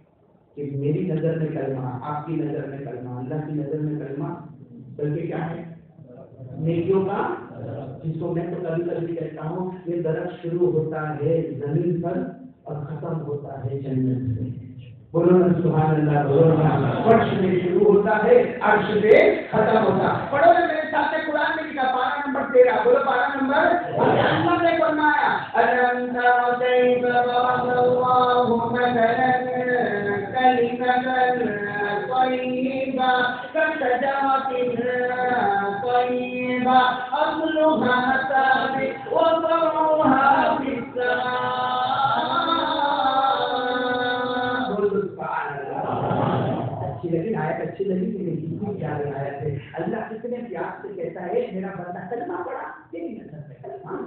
کہ میری نظر میں کلمہ آپ کی نظر میں کلمہ اللہ کی نظر میں کلمہ بلکہ کیا ہے نیکیوں کا جس کو میں تو کبھی کبھی کہتا ہوں یہ درخت شروع ہوتا ہے زمین پر اور ختم ہوتا ہے جنت میں. بولو نا سبحان اللہ. بولو نا فرش میں شروع ہوتا ہے عرش پہ ختم ہوتا. پڑھو نا میرے ساتھ قرآن میں لکھا پارہ نمبر 13. بولو پارہ نمبر. اللہ نے فرمایا الم تر کیف ضرب اللہ مثلا کلمۃ طیبہ کشجرۃ طیبہ اصلها ثابت وفرعها في السماء. لیکن آیت اچھی لگی کہ کتنی پیاری آیت ہے. اللہ کتنے پیار سے کہتا ہے میرا بندہ کلمہ پڑھا تیری نظر میں کلمہ.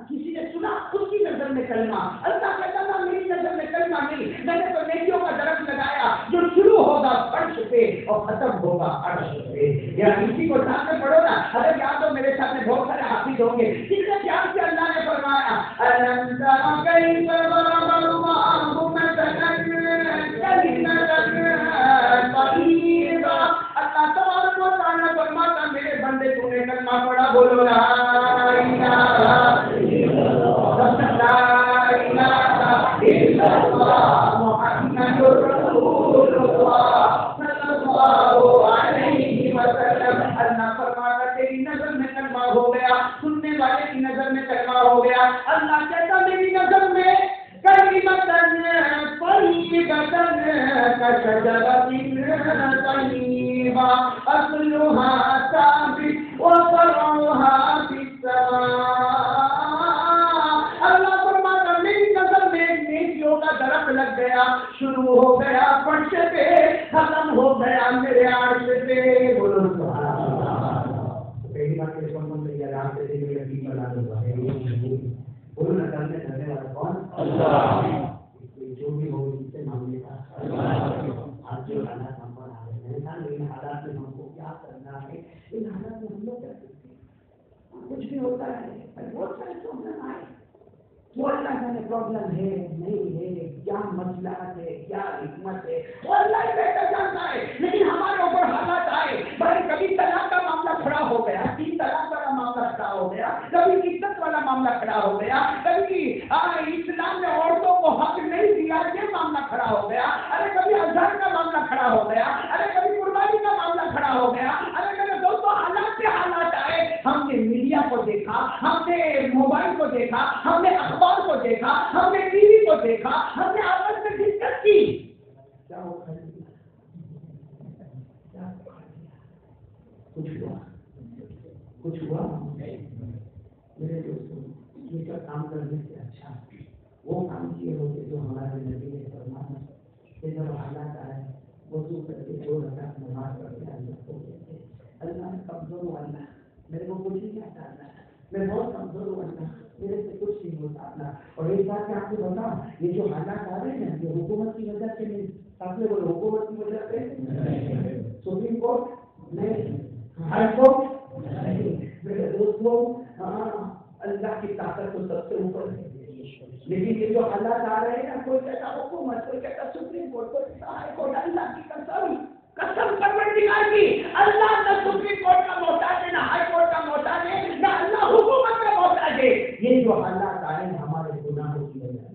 کسی نے سنا اس کی نظر میں کلمہ. اللہ کہتا تھا میری نظر میں کلمہ نہیں میں نے تو نیکیوں کا درخت لگایا جو شروع ہوگا فرش پہ اور ختم ہوگا عرش پہ. یا کسی کو سامنے پڑھو نا اگر یاد ہو میرے سامنے بہت سارے حافظ ہوں گے کتنے پیار سے اللہ نے فرمایا الم تر کیف ضرب اللہ مثلا کلمۃ طیبہ. اللہ تبارک و تعالیٰ فرماتا میرے بندے تو نے کلمہ پڑھا. بولو لا الہ الا اللہ. لا الہ اللہ کہتا میری نظر میں کلمتن طیبتن کشجرۃ طیبہ اصلها ثابت وفرعها فی السماء. اللہ فرماتا میری نظر میں نیکیوں کا درخت لگ گیا، شروع ہو گیا فرش پہ، ختم ہو گیا میرے عرش پہ. بولو سبحان اللہ. پہلی بات کہ کون سے یہ رات سے میرے بھی بنا دو ہے بولو نہ کرنے والا کون؟ اللہ. جو بھی ہو اس سے مانگنے کا آج جو حالات ہم پر آ رہے ہیں ان حالات میں ہم کو کیا کرنا ہے، ان حالات میں ہم لوگ کر سکتے ہیں. کچھ بھی ہوتا ہے بہت سارے پرابلم آئے، وہ اللہ کا پرابلم ہے نہیں ہے، کیا مسئلہ ہے، کیا حکمت ہے، وہ اللہ ہی بہتر جانتا ہے. لیکن ہمارے اوپر حالات آئے، بھائی کبھی طلاق کا معاملہ کھڑا ہو گیا، تین طلاق والا معاملہ کھڑا ہو گیا، کبھی عزت والا معاملہ کھڑا ہو گیا، کبھی اسلام نے عورتوں کو حق نہیں دیا یہ معاملہ کھڑا ہو گیا، ارے کبھی اذان کا معاملہ کھڑا ہو گیا، ارے کبھی قربانی کا معاملہ کھڑا ہو گیا. ارے میرے دوستوں حالات سے حالات آئے، ہم نے میڈیا کو دیکھا، ہم نے موبائل کو دیکھا، ہم نے اخبار کو دیکھا، ہم نے ٹی وی کو دیکھا، ہم نے آپس میں ڈسکس کی. کیا ہو کچھ ہوا میرے دوستوں. یہ سب کام کرنے سے اچھا وہ کام کیے ہوتے جو ہمارے نبی نے فرمایا کہ جب حالات آئے وضو کر کے 2 رکعت نماز پڑھ کے اللہ کو کہتے اللہ میں کمزور ہوں، اللہ میرے کو کچھ نہیں آتا، اللہ میں بہت کمزور ہوں، اللہ میرے سے کچھ نہیں ہوتا. اللہ اور ایک بات میں آپ کو بتاؤں، یہ جو حالات آ رہے ہیں یہ حکومت کی وجہ سے نہیں، آپ نے بولے حکومت کی وجہ سے، سپریم کورٹ نہیں، ہائی کورٹ نہیں. میرے دوستوں اللہ کی طاقت تو سب سے اوپر ہے، لیکن یہ جو حالات آ رہے ہیں نا، کوئی کہتا حکومت، کوئی کہتا سپریم کورٹ، کوئی کہتا ہائی کورٹ. اللہ کی قسم پروردگار کی، اللہ نہ سپریم کورٹ کا محتاج ہے، نہ ہائی کورٹ کا محتاج ہے، نہ اللہ حکومت کا محتاج ہے. یہ جو حالات آئے ہیں ہمارے گناہوں کی وجہ سے،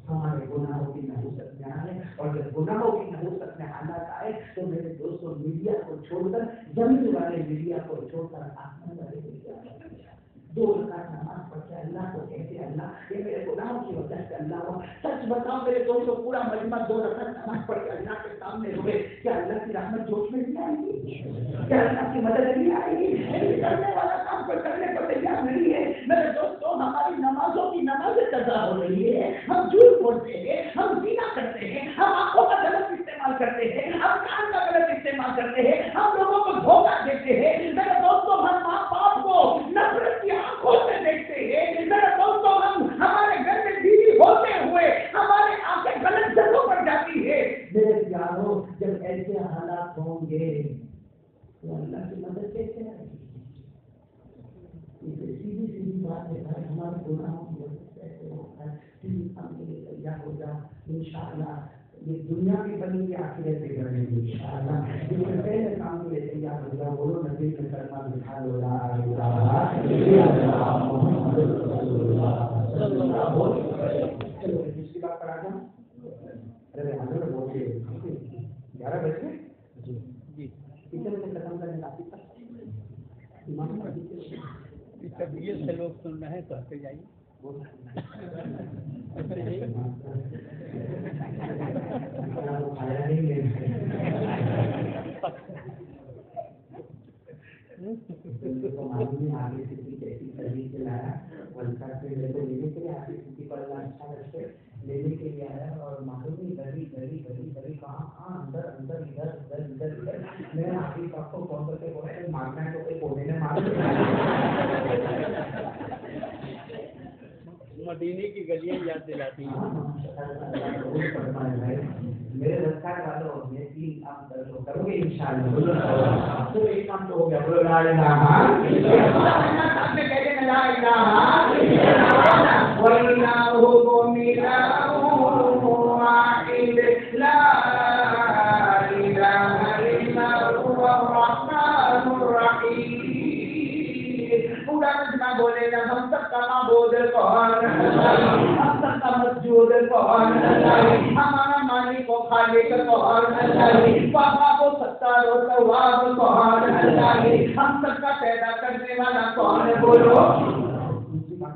ہمارے گناہوں کی نحوست میں آئے. اور جب گناہوں کی نحوست میں حالات آئے تو میرے دوستوں میڈیا کو چھوڑ کر، زمین والے میڈیا کو چھوڑ کر آسمان والے میڈیا کو 2 رکعت نماز پڑھ کے اللہ کو کہتے اللہ یہ میرے گناہوں کی وجہ سے اللہ ہوا. سچ بتاؤ میرے دوستوں پورا مجمع 2 رکعت نماز پڑھ کے اللہ کے سامنے روئے، کیا اللہ کی رحمت جوش میں نہیں آئے گی؟ کیا اللہ کی مدد نہیں آئے گی؟ کرنے والا کام کوئی کرنے کو تیار نہیں ہے. میرے دوستوں ہماری نمازوں کی نمازیں قضا ہو رہی ہے، ہم جھوٹ بولتے ہیں، ہم زنا کرتے ہیں، ہم آنکھوں کا غلط استعمال کرتے ہیں، ہم کان کا غلط استعمال کرتے ہیں، ہم لوگوں کو دھوکہ دیتے ہیں. میرے دوستوں ہم ماں باپ کو نفرت کی آنکھوں سے دیکھتے ہیں. میرے دوستوں ہم ہمارے گھر میں بیوی ہوتے ہوئے ہمارے آنکھیں غلط جگہوں پر جاتی ہے. میرے پیاروں جب ایسے حالات ہوں گے تو اللہ کی مدد کیسے آئے گی؟ سیدھی بات ہے بھائی، ہمارے گناہوں کی وجہ سے ایسے ہوتا ہے. کام کے لیے تیار ہو جا، انشاءاللہ یہ دنیا کی بنی کی آخرت سے کریں گے انشاءاللہ. جو پہلے کام کے لیے تیار ہو جا، بولو نبی کے کلمہ دکھا دو لا الہ الا اللہ محمد رسول اللہ صلی اللہ علیہ وسلم. چلو دوسری بات پر آ جاؤں. ارے حضرت بولتے 11 بجے جی کچن میں ختم کرنے کا طبیعت سے لوگ سن رہے ہیں تو آتے جائیے. آگے سے ایسی سروس سے لایا لینے کے لیے آگے چھٹی پر لینے کے لیے آیا اور معلوم گلی گلی گلی گلی کہاں اندر اندر ادھر ادھر ادھر ادھر. میں آگے آپ کو فون کر کے بولے مارنا ہے تو کوئی کونے میں مار. مدینے کی گلیاں یاد دلاتی ہیں. میرے رفتار والوں میں 3 کام کرو گے انشاءاللہ. تو ایک کام تو ہو گیا، بولو لا الہ الا اللہ. میں کہتے ہیں لا الہ واللہم الہ واحد لا الہ الا هو الرحمن الرحیم. پورا مجمع بولے گا ہم سب کا معبود کون؟ ہم سب کا مسجود کون؟ ہمارا مالک و خالق کون؟ بابا کو ستار و ثواب کون؟ ہم سب کا پیدا کرنے والا کون؟ بولو. دوسری بات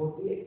48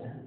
40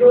2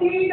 3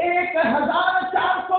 1400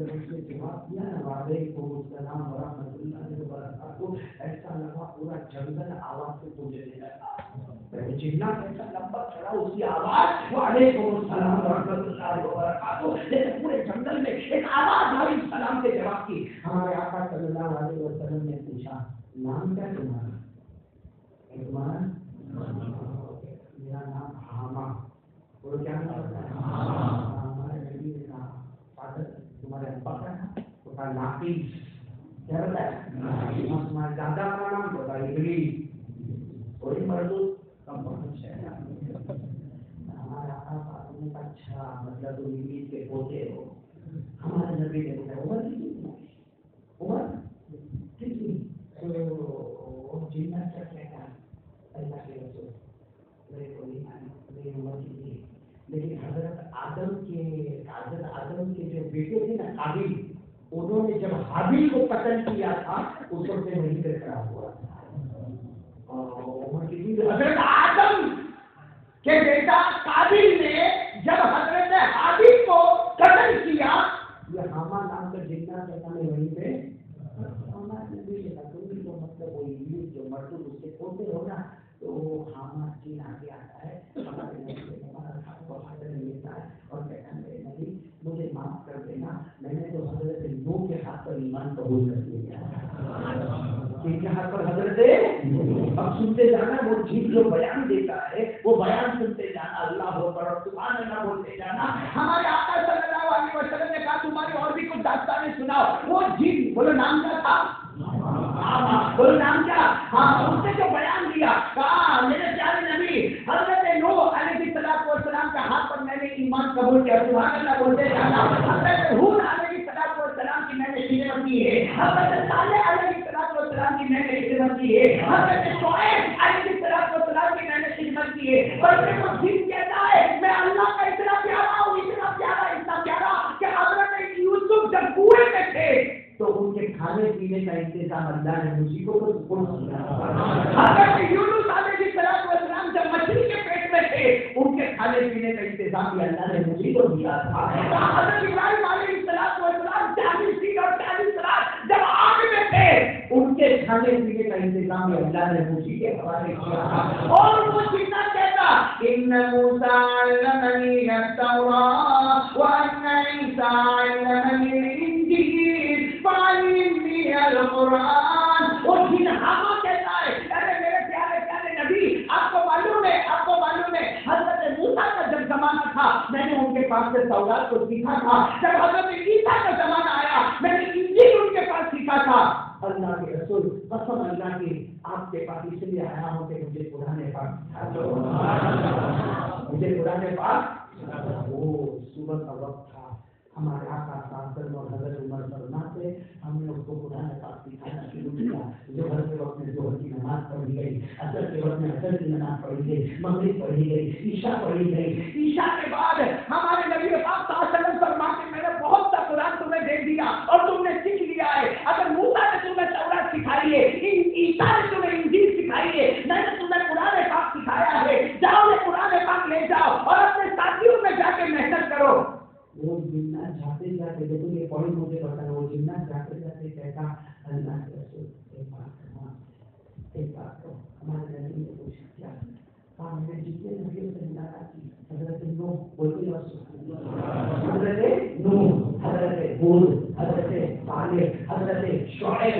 جب اس نے جواب دیا نا وعلیکم السلام ورحمۃ اللہ وبرکاتہ، ایسا لگا پورا جنگل آواز سے پوچھنے لگا. جنات ایسا لمبا چڑھا اس کی آواز وعلیکم السلام ورحمۃ اللہ وبرکاتہ، لیکن پورے جنگل میں ایک آواز آئی سلام کے جواب کی. ہمارے آقا صلی اللہ علیہ وسلم نے پوچھا نام کیا تمہارا؟ میرا نام حاما. وہ کیا نام ہے؟ ہمارے نبی نے کہا فادر تمہارے ابا کا نام؟ تو کہا ناقیس. کیا بتایا؟ تمہارے دادا کا نام؟ تو کہا ابلیس. وہی مردود کم پہنچ ہے. ہمارے آقا فاطمہ نے کہا اچھا مطلب تم ابلیس کے پوتے ہو. ہمارے نبی نے کہا عمر کتنی جنات کیا کہتا اللہ کے رسول میرے کو میری عمر کی تھی، لیکن حضرت آدم کے جو بیٹے تھے نا قابیل، انہوں نے جب حابیل کو قتل کیا تھا اس وقت سے وہیں پہ کھڑا ہوا تھا. عمر کی تھی حضرت آدم کے بیٹا قابیل نے جب حضرت حابیل کو قتل کیا، یہ حاما نام کا جتنا کہتا ہے وہیں پہ ہمارے نبی نے کہا تم بھی تو مطلب وہ انگلش جو مردود اس کے پوتے ہو نا، تو حاما چین آگے آتا ہے. ہمارے نبی نے ہمارا ہاتھ کو حاضر لیتا ہے اور کہتا ہے میرے نبی مجھے معاف کر دینا، میں نے تو حضرت نوح کے ہاتھ پر ایمان قبول کر لیا. کن کے ہاتھ پر؟ حضرت. اب سنتے جانا وہ جھیل جو بیان دیتا ہے وہ بیان سنتے جانا، اللہ اکبر اور سبحان اللہ بولتے جانا. ہمارے آقا صلی اللہ علیہ وسلم نے کہا تمہاری اور بھی کچھ داستانیں سناؤ. وہ جھیل بولو نام کیا تھا؟ بولو نام کیا؟ ہاں اس نے جو بیان دیا کہا میرے پیارے نبی حضرت نوح علیہ السلام کا ہاتھ پر میں نے ایمان قبول کیا. سبحان اللہ بولتے جانا. حضرت ہود علیہ السلام کی میں نے خدمت کی ہے. حضرت صالح علیہ السلام کی میں نے خدمت کی ہے. حضرت شعیب علیہ السلام کی میں نے خدمت کی ہے. اور پھر وہ دن کہتا ہے میں اللہ کا اتنا پیارا ہوں، اتنا پیارا کہ حضرت یوسف جب کنویں میں تھے تو ان کے کھانے پینے کا انتظام اللہ نے مجھے کو حضرت یونس علیہ السلام جب مچھلی کے پیٹ میں تھے ان کے کھانے پینے کا انتظام بھی اللہ نے مجھے کو دیا تھا. حضرت ابراہیم علیہ السلام 40 دن اور 40 رات جب آگ میں تھے ان کے کھانے پینے کا انتظام بھی اللہ نے مجھے کے حوالے کیا تھا. اور وہ جتنا کہتا ان موسیٰ علمنی التوراۃ وان عیسیٰ علمنی الانجیل فعلمنی القرآن. وہ جن ہما کہتا ہے ارے میرے پیارے نبی آپ کو معلوم ہے حضرت موسیٰ کا جب زمانہ تھا میں نے ان کے پاس سے تورات کو سیکھا تھا. جب حضرت عیسیٰ کا زمانہ آیا میں نے انجیل ان کے پاس سیکھا تھا. اللہ کے رسول قسم اللہ کی آپ کے پاس اس لیے آیا ہوں کہ مجھے قرآن پاک وہ صبح کا وقت تھا. ہمارے آقا صاحب اور حضرت عمر فرماتے ہم نے اس کو قرآن پاک سکھانا شروع کیا. ظہر کے وقت میں ظہر کی نماز پڑھی گئی، عصر کے وقت میں عصر کی نماز پڑھی گئی، مغرب پڑھی گئی، عشاء پڑھی گئی. عشاء کے بعد ہمارے نبی پاک صلی اللہ علیہ وسلم فرماتے میں نے بہت سا قرآن تمہیں دے دیا اور تم نے سیکھ لیا ہے. اگر موسیٰ نے تمہیں تورات سکھائی ہے، عیسیٰ نے تمہیں انجیل سکھائی ہے، میں نے تمہیں قرآن پاک سکھایا ہے. جاؤ قرآن پاک لے جاؤ اور اپنے ساتھیوں میں جا کے محنت کرو. وہ جنات جاتے دیکھو یہ پوائنٹ مجھے بتانا. وہ جنات جاتے کہتا اللہ کے رسول ایک بات کرو. ہمارے نبی نے پوچھا کیا کہا میں نے جتنے نبیوں سے ملاقات کی حضرت نوح بولتے حضرت نوح، حضرت ہود، حضرت صالح، حضرت شعیب،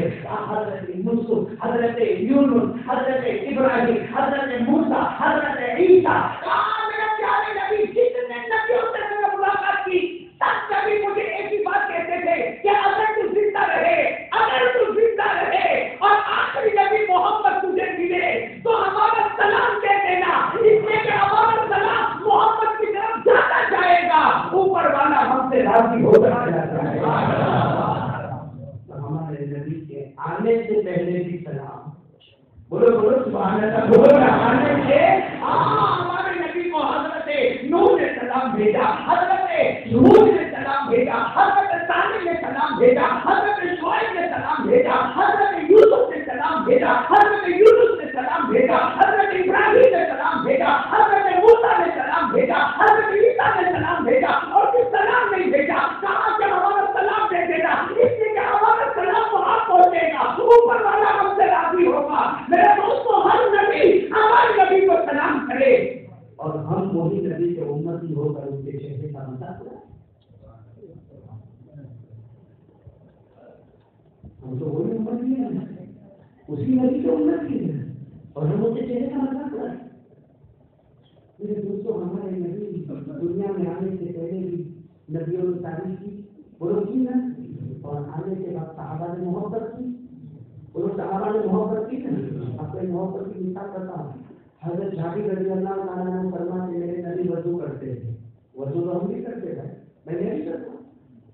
حضرت یوسف، حضرت یونس، حضرت ابراہیم، حضرت موسیٰ، حضرت عیسیٰ. میرے پیارے نبی جتنے نبیوں سے میں نے ملاقات کی سب نبی مجھے ایک ہی بات کہتے تھے کہ اگر تو زندہ رہے اور آخری نبی محمد تجھے ملے تو ہمارا سلام کہہ دینا، اس لیے کہ ہمارا سلام محمد کی طرف جاتا جائے گا، اوپر والا ہم سے راضی ہو جاتا ہے. ہمارے نبی کے آنے سے پہلے بھی سلام بولو سبحان اللہ. بولو آنے سے ہمارے نبی کو حضرت نوح نے سلام بھیجا، حضرت ہود نے سلام بھیجا، حضرت صالح نے سلام بھیجا، حضرت شعیب نے سلام بھیجا، حضرت یوسف نے سلام بھیجا، حضرت یونس نے سلام بھیجا، حضرت ابراہیم نے سلام بھیجا، حضرت موسیٰ نے سلام بھیجا، حضرت عیسیٰ نے سلام بھیجا. اور پھر سلام نہیں بھیجا، کہا کہ ہمارا سلام وہ تو وہی امت کی ہے، اسی نبی کی امت کی ہے، اور ہم اس کے چہرے کا مذاق کریں. میرے دوستوں ہمارے نبی دنیا میں آنے سے پہلے بھی نبیوں نے تعریف کی، بولو کی نا، اور آنے کے بعد صحابہ نے محبت کی، بولو صحابہ نے محبت کی نا. اپنے محبت کی مثال کرتا ہوں. حضرت جابر رضی اللہ تعالیٰ عنہ فرماتے میرے نبی وضو کرتے تھے. وضو تو ہم بھی کرتے ہیں، میں نہیں کرتا،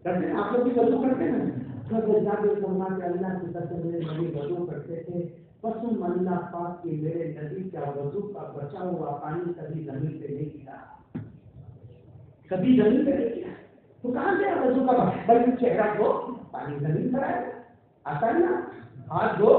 کرتے ہیں آپ لوگ بھی وضو کرتے ہیں. حضرت جابر فرماتے اللہ کی قسم میرے نبی وضو کرتے تھے، قسم اللہ پاک کی میرے نبی کا وضو کا بچا ہوا پانی کبھی زمین پہ نہیں گرا، کبھی زمین پہ نہیں گرا. تو کہاں سے وضو کا بھائی چہرہ دھو پانی زمین پر آئے گا، آتا ہے نا، ہاتھ دھو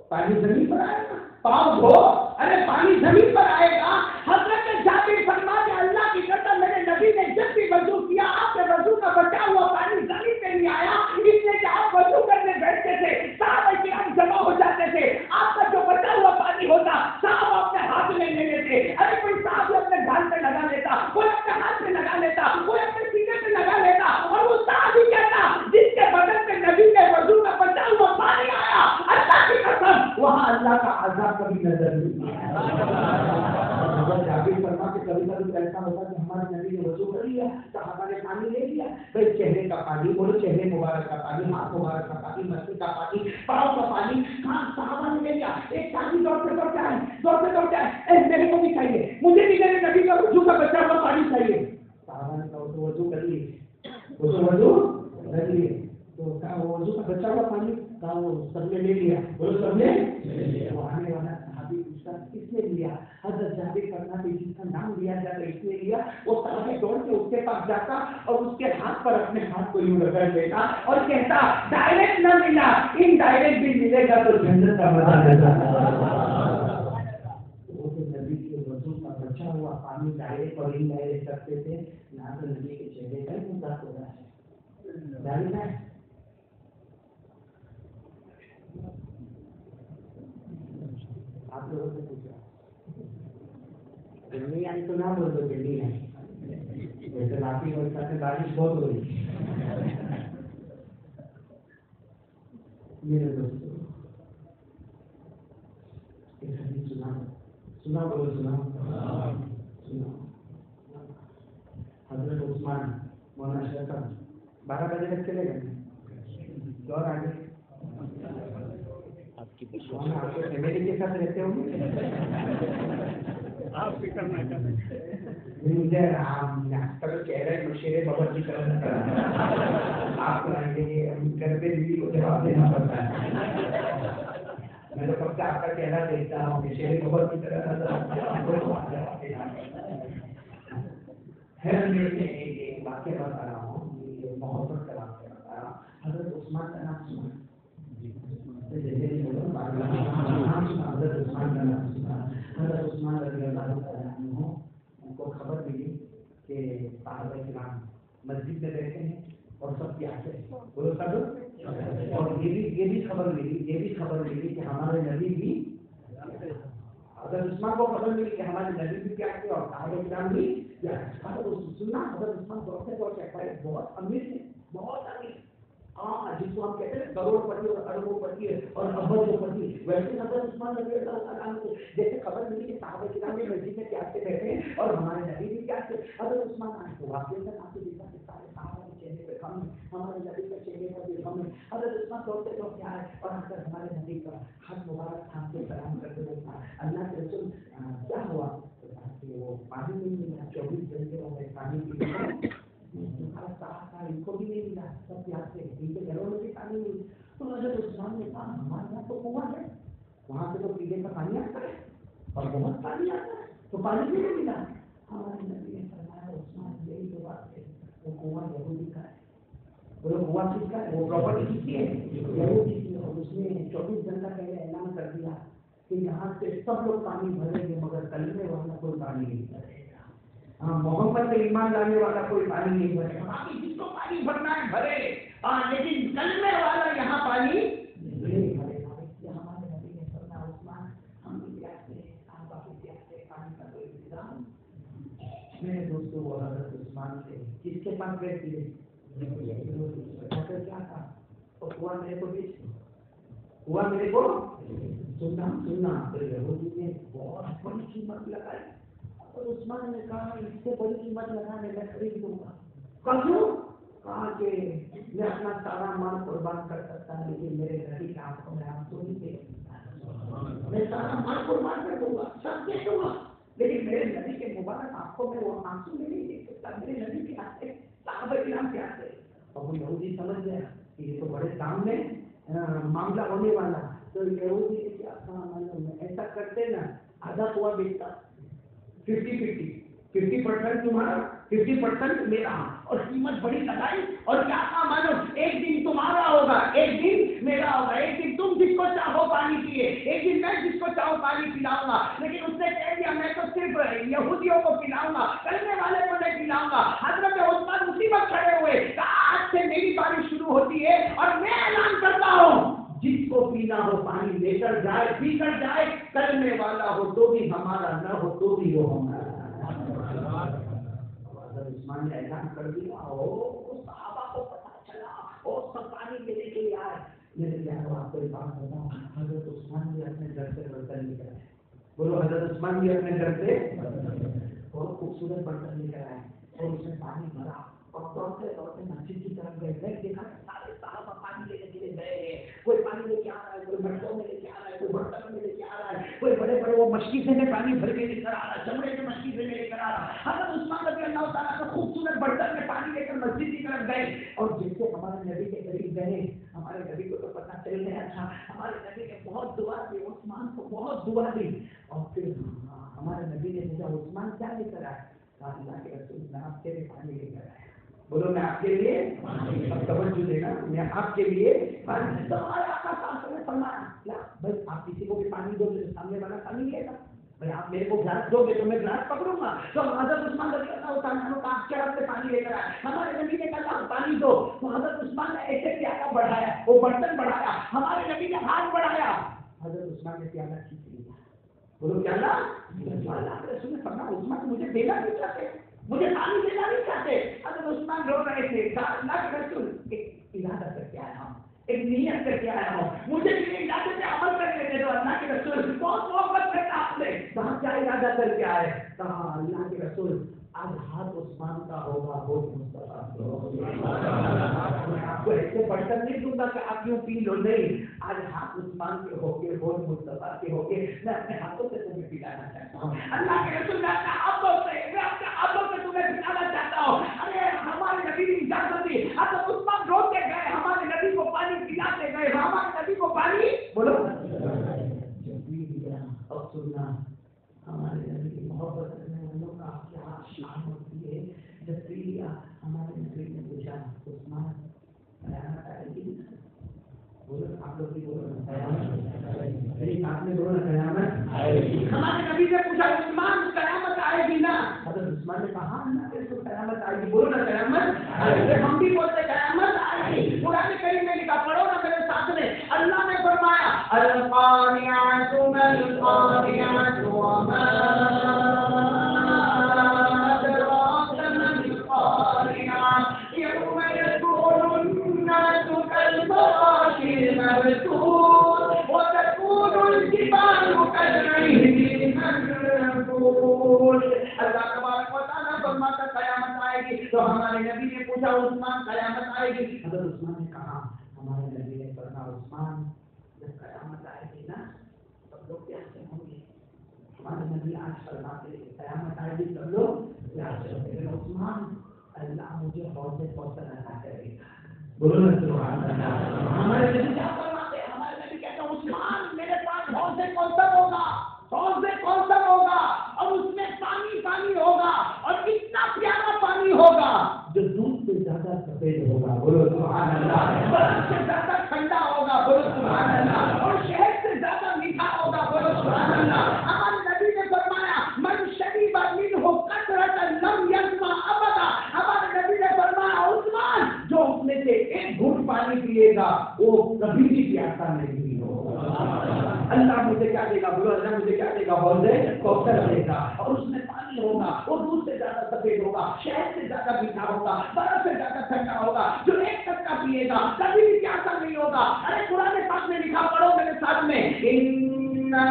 پانی زمین پر آئے گا، پاؤں دھو ارے پانی زمین پر آئے گا. حضرت جابر فرماتے اللہ کی قسم میرے نبی نے جب بھی وضو کیا آپ کے وضو کا بچا ہوا پانی زمین پہ نہیں آیا، اس لیے کہ آپ وضو کرنے بیٹھتے تھے صحابہ کرام جمع ہو جاتے تھے، آپ کا جو بچا ہوا پانی ہوتا صاحب اپنے ہاتھ میں لے لیتے. ارے کوئی صاحب اپنے گھر پہ لگا لیتا، کوئی اپنے ہاتھ پہ لگا لیتا، کوئی اپنے سینے پہ لگا لیتا، اور وہ صاحب ہی کہتا جس کے بدن پہ نبی کے وضو کا بچا ہوا پانی آیا اللہ کی قسم وہاں اللہ کا عذاب کبھی نظر نہیں آیا. جابر فرماتے کبھی کبھی ایسا ہوتا کہ ہمارے نبی نے وضو کر لیا، صحابہ نے پانی لے لیا، بھائی چہرے کا پانی، بولو چہرے مبارک کا پانی، ہاتھ مبارک کا پانی، مسجد کا پانی، پاؤں کا پانی، ہاں صحابہ نے لے لیا. ایک ساتھی دوڑتے آئے میرے کو بھی چاہیے، مجھے بھی میرے نبی کا وضو کا بچا ہوا پانی چاہیے. صحابہ نے کہا تو وضو کر لیے، وضو کر لیے، تو کہا وہ وضو کا بچا ہوا پانی کہا وہ سب نے لے لیا، بولو سب نے. وہ آنے والا صحابی پوچھتا کس نے لیا؟ حضرت جابر کرنا کہ جس کا نام لیا جاتا اس نے لیا. وہ صحابی دوڑ کے اس کے پاس جاتا اور اس کے ہاتھ پر اپنے ہاتھ کو یوں رگڑ دیتا اور کہتا ڈائریکٹ نہ ملا ان ڈائریکٹ بھی ملے گا تو جنت کا مزہ لیتا. وہ تو نبی کے وضو کا بچا ہوا پانی ڈائریکٹ اور ان ڈائریکٹ کرتے تھے. یہاں تو نبی کے چہرے کا ہی مذاق ہو رہا ہے. ڈائریکٹ ہے آپ لوگوں سے پوچھا گرمی آئی تو نہ بول دو گرمی آئی، جیسے راتی برسات میں بارش بہت ہو رہی. میرے دوستوں ایک حدیث سنا بولو سنا. حضرت عثمان مولانا شیخ 12 بجے تک چلے گئے اور آگے آپ کی فیملی کے ساتھ رہتے ہوں گے آپ فکر نہ کریں. مجھے چہرے مشیرے بابر کی طرح آپ کو گھر پہ بیوی کو جواب دینا پڑتا ہے. میں تو کب سے آپ کا چہرہ دیکھتا ہوں مشیرے بابر کی طرح جواب دینا. ایک واقعہ بتا رہا ہوں، محبت کا واقعہ بتا رہا ہوں. حضرت عثمان کا نام سنا، حضرت عثمان کا نام سنا. حضرت عثمان رضی اللہ تعالیٰ عنہ ان کو خبر ملی کہ صحابہ کرام مسجد میں بیٹھے ہیں اور سب پیاسے ہیں، بولو سب. اور یہ بھی خبر ملی کہ ہمارے نبی بھی، حضرت عثمان کو خبر ملی کہ ہمارے نبی بھی پیاسے اور صحابہ کرام بھی پیاسے. سننا حضرت عثمان بہت امیر تھے، بہت امیر. ہاں جس کو ہم کہتے ہیں کروڑ پتی اور اربوں پتی اور ابجوں پتی، ویسے حضرت عثمان رضی اللہ تعالیٰ عنہ کو جیسے خبر ملی کہ صحابہ کرام میں مسجد میں پیاسے بیٹھے ہیں اور ہمارے نبی بھی پیاسے. حضرت عثمان آئے تو واقعہ تک آپ کو دیکھا کہ سارے صحابہ کے چہرے پہ غم ہے، ہمارے نبی کے چہرے پر بھی غم ہے. حضرت عثمان دوڑتے آئے اور آ کر ہمارے نبی کا ہاتھ مبارک تھام کے سلام کرتے ہوئے اللہ کے رسول کیا ہوا؟ وہ پانی نہیں ملا، 24 گھنٹے ہو گئے پانی پینے ان کو بھی نہیں ملا، سب پیاسے، ان کے گھروں میں بھی پانی نہیں. تو حضرت عثمان نے کہا ہمارے یہاں تو کنواں ہے، وہاں سے تو پینے کا پانی آتا ہے اور بہت پانی آتا ہے تو پانی بھی نہیں ملا. ہمارے نبی نے فرمایا عثمان یہی تو بات ہے، وہ کنواں یہودی کا ہے. وہ کنواں کس کا ہے؟ وہ پراپرٹی کس کی ہے؟ یہودی کی. اور اس نے 24 گھنٹہ پہلے اعلان کر دیا کہ یہاں سے سب لوگ پانی بھریں گے مگر کلمے والا کوئی پانی نہیں بھرے گا. محمد میں ایمان لانے والا کوئی پانی نہیں بھرے گا. باقی جس کو پانی بھرنا ہے بھرے، لیکن کلمے والا یہاں پانی نہیں بھرے گا. ہمارے نبی نے فرمایا عثمان ہم بھی پیاسے ہیں، آپ باقی پیاسے، پانی کا کوئی انتظام. میرے دوستوں وہ حضرت عثمان سے کس کے پاس بیٹھتی ہے کیا تھا تو کنواں میرے کو بیچ ہوا میرے کو سننا تو یہودی نے بہت بڑی قیمت لگائی اور عثمان نے کہا اس سے بڑی قیمت لگانے میں خرید لوں گا. کیوں؟ کہا کہ میں اپنا سارا مال قربان کر سکتا ہوں لیکن میرے نبی کا آنکھوں میں آنسو نہیں دے. میں سارا مال قربان کر دوں گا, سب دے دوں گا, لیکن میرے نبی کے مبارک آنکھوں میں وہ آنسو میں نہیں دے سکتا. میرے نبی کے آنکھیں صحابہ کرام کے آتے. اور وہ یہودی سمجھ گیا کہ یہ تو بڑے کام میں معاملہ ہونے والا. تو یہودی نے کیا کہا معلوم ہے, ایسا کرتے نا آدھا پوا بیچتا 50% تمہارا 50% میرا, اور قیمت بڑی لگائی. اور کیا کہا معلوم, ایک دن تمہارا ہوگا, ایک دن میرا ہوگا, ایک دن تم جس کو چاہو پانی پیے, ایک دن میں جس کو چاہو پانی پلاؤں گا. لیکن اس نے کہہ دیا میں تو صرف یہودیوں کو پلاؤں گا, کرنے والے کو نہیں پلاؤں گا. حضرت عثمان اسی وقت کھڑے ہوئے, کہا آج سے میری باری شروع ہوتی ہے اور میں اعلان کرتا ہوں جس کو پینا ہو پانی لے کر جائے, پی کر جائے, کرنے والا ہو تو بھی ہمارا, نہ ہو تو بھی وہ ہمارا. عثمان نے اعلان کر دیا, صحابہ کو پتا چلا, اور سب پانی لینے کے لیے آئے. میرے پیاروں آپ کو ایک بات بتاؤں, حضرت عثمان بھی اپنے گھر سے برتن لے کر آئے. بولو, حضرت عثمان بھی اپنے گھر سے بہت خوبصورت برتن لے کر آئے اور اس میں پانی بھرا اور دوڑتے دوڑتے مسجد کی طرف گئے. دیکھا سارے صحابہ پانی لینے کے لیے گئے, کوئی پانی لے کے آ رہا ہے, کوئی مٹکوں میں لے کے آ رہا ہے, کوئی برتن میں لے کے آ رہا ہے, کوئی بڑے بڑے وہ مشکیزیں میں پانی بھر کے لے کر آ رہا ہے, چمڑے کے مشکیزیں میں لے کر آ رہا ہے. حضرت عثمان رضی اللہ تعالیٰ کا خوبصورت برتن میں پانی لے کر مسجد کی طرف گئے. اور جیسے ہمارے نبی کے قریب گئے, ہمارے نبی کو تو پتہ چل گیا تھا, ہمارے نبی نے بہت دعا دی, عثمان کو بہت دعا دی. اور پھر ہمارے نبی نے پوچھا عثمان کیا لے کر آئے؟ کہا اللہ کے رسول میں آپ کے لیے پانی لے کر آیا. بولو میں آپ کے لیے, اب توجہ دینا, میں آپ کے لیے پانی. ہمارے آقا صلی اللہ علیہ وسلم نے فرمایا کیا بھائی آپ کسی کو بھی پانی دو, میرے سامنے والا پانی لے گا, بھائی آپ میرے کو گلاس دو گے تو میں گلاس پکڑوں گا. تو حضرت عثمان رضی اللہ تعالیٰ عنہ آپ کے ہاتھ سے پانی لے کر آئے. ہمارے نبی نے کہا پانی دو, تو حضرت عثمان نے ایسے پیالہ بڑھایا, وہ برتن بڑھایا, ہمارے نبی نے ہاتھ بڑھایا, حضرت عثمان نے پیالہ کھینچ لیا. بولو پیالہ, اللہ کے رسول نے فرمایا عثمان مجھے دینا نہیں چاہتے, مجھے پانی دینا نہیں چاہتے. حضرت عثمان رو رہے تھے, اللہ کے رسول ایک ارادہ کر کے آیا ہوں, ایک نیت کر کے آیا ہوں, مجھے بھی ارادے پہ عمل کر کے دے دو. اللہ کے رسول بہت محبت کرتا آپ نے, کہاں کیا ارادہ کر کے آئے؟ کہا اللہ کے رسول آج ہاتھ عثمان کا ہوگا, بہت مصطفیٰ میں آپ کو ایسے برتن نہیں دوں گا کہ آپ یوں پی لو, نہیں, آج ہاتھ عثمان کے ہو کے, بہت مصطفیٰ کے ہو کے, میں اپنے ہاتھوں سے تمہیں پلانا چاہتا ہوں. اللہ کے رسول میں اپنے ہاتھوں سے تمہیں پلانا چاہتا ہوں. ارے ہمارے نبی نے اجازت دی, حضرت عثمان روتے گئے, ہمارے نبی کو پانی پلاتے گئے, ہمارے نبی کو پانی بولو اور سننا. ہمارے نبی کی محبت کرنے والوں کا کیا شان ہوتی ہے. جب پی لیا ہمارے نبی نے پوچھا عثمان قیامت آئے گی؟ بولو آپ لوگ بھی بولو آپ نے بولو قیامت آئے گی. ہمارے نبی نے پوچھا عثمان قیامت آئے گی نا؟ حضرت عثمان نے کہا قیامت آئے گی. بولو نا قیامت آئے گی. ہم بھی بولتے قیامت آئے گی. قرآن کریم میں لکھا, پڑھو نا میرے ساتھ میں, اللہ نے فرمایا القاریات ما القاریات وما ادراک ما القاریات یوم یکون الناس کالفراش المبثوث وتكون الجبال كالعهن المنفوش. اللہ تبارک و تعالیٰ فرماتا قیامت آئے گی. تو ہمارے نبی نے پوچھا عثمان قیامت آئے گی؟ حضرت عثمان نے کہا, ہمارے نبی نے فرمایا عثمان جب قیامت آئے گی نا سب لوگ پیاسے ہوں گے. ہمارے نبی آج فرماتے ہیں قیامت آئے گی سب لوگ پیاسے ہوں گے. عثمان اللہ مجھے حوض کوثر عطا کرے گا. بولو نا سبحان اللہ. ہمارے نبی کیا فرماتے ہیں؟ ہمارے نبی کہتے ہیں عثمان میرے پاس حوض کوثر ہوگا, حوض کوثر ہوگا, اور اس میں پانی پانی ہوگا, اور اتنا پیارا پانی ہوگا جو دودھ سے زیادہ سفید ہوگا. بولو سبحان اللہ. برف سے زیادہ ٹھنڈا ہوگا. بولو سبحان اللہ. اور شہد سے زیادہ میٹھا ہوگا. بولو سبحان اللہ. ہمارے نبی نے فرمایا من شریب منہ قطرۃ لم یظمأ ابدا. ہمارے نبی نے فرمایا عثمان جو اس میں سے ایک گھونٹ پانی پیے گا وہ کبھی بھی پیاسا نہیں ہوگا. اللہ مجھے کیا دے گا؟ بولو اللہ مجھے کیا دے گا؟ حوض کوثر دے گا, اور اس میں پانی ہوگا, وہ دودھ سے زیادہ سفید ہوگا, شہد سے زیادہ میٹھا ہوگا, برف سے زیادہ ٹھنڈا ہوگا. جو ایک ٹکا پیے گا کبھی بھی پیاسا نہیں ہوگا. ارے قرآن پاک میں لکھا, پڑھو میرے بعد میں اِنَّا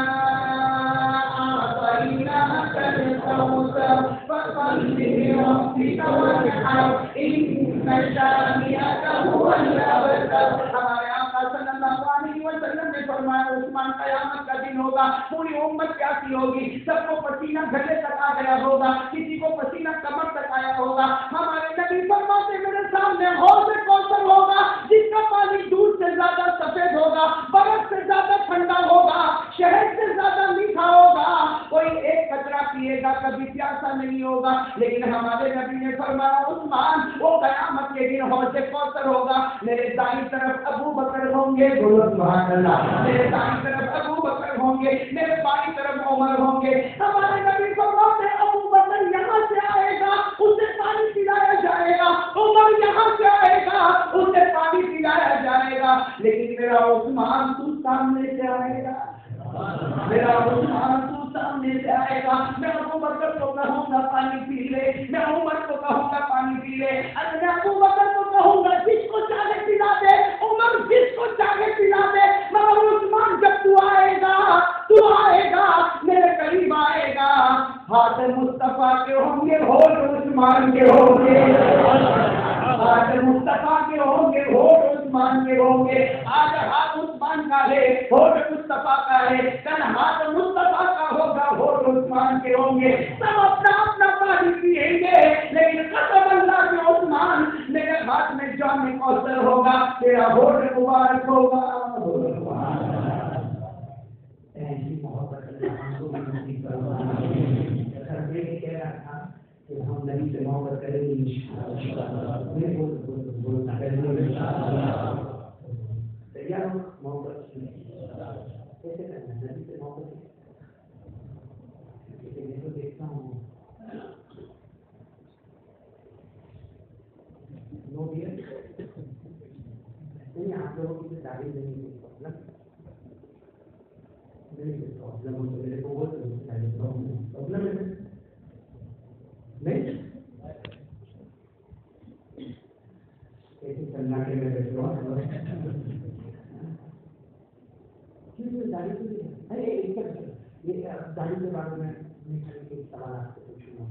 أَعْطَيْنَاكَ الْكَوْثَرَ فَصَلِّ لِرَبِّكَ وَانْحَرْ إِنَّ شَانِئَكَ هُوَ الْأَبْتَرُ. ہمارے آقا صلی اللہ علیہ وسلم نے فرمایا عثمان قیامت کا دن ہوگا، پوری امت پیاسی ہوگی، سب کو پسینہ گلے تک آ گیا ہوگا، کسی کو پسینہ کمر تک آیا ہوگا. ہمارے نبی فرماتے میرے سامنے حوض کوثر ہوگا جس کا پانی دودھ سے زیادہ سفید ہوگا، برف سے زیادہ ٹھنڈا ہوگا، شہد سے زیادہ میٹھا ہوگا. کوئی ایک قطرہ پیے گا کبھی پیاسا نہیں ہوگا. لیکن ہمارے نبی نے فرمایا عثمان وہ قیامت کے دن حوض کوثر ہوگا. میرے دائیں طرف ابو بکر ہوں گے، بولو سبحان اللہ. میرے دائیں طرف ابو بکر ہوں گے، میرے بائیں طرف عمر ہوں گے. ہمارے نبی فرماتے ہیں ابو بکر یہاں سے آئے گا، اسے پانی پلایا جائے گا. عمر یہاں سے آئے گا، اسے پانی پلایا جائے گا. لیکن میرا عثمان تو سامنے سے آئے گا، میرا عثمان تو سامنے سے آئے گا. میں ابو بکر کو کہوں گا پانی پی لے، میں عمر کو کہوں گا پانی پی لے. میں ابو بکر کو کہوں گا جس کو چاہے پلا دے، عمر جس کو چاہے پلا دے. مگر عثمان جب تو آئے گا میرے قریب آئے گا، ہاتھ مصطفیٰ کے ہوں گے، ہوٹ عثمان کے ہوں گے. ہاتھ مصطفیٰ کے ہوں گے، ہوٹ عثمان کے ہوں گے. آج ہاتھ عثمان کا ہے، ہوٹ مصطفیٰ کا ہے. کل ہاتھ مصطفیٰ کا ہوگا، ہوٹ عثمان کے ہوں گے. سب اپنا اپنا پانی پیئیں گے، لیکن قسم اللہ کے عثمان میرے ہاتھ میں جام کوثر ہوگا، تیرا ہوٹ مبارک ہوگا. ایسی محبت اللہ ہم کو بھی نصیب فرمائے. میں کہہ رہا تھا کہ ہم نبی سے محبت کریں گے انشاءاللہ. تیار ہو محبت کیسے کرنا ہے نبی سے محبت؟ میں تو دیکھتا ہوں آپ لوگوں کی تعریف نہیں داڑھی کے بارے میں سوالات کو پوچھوں گا.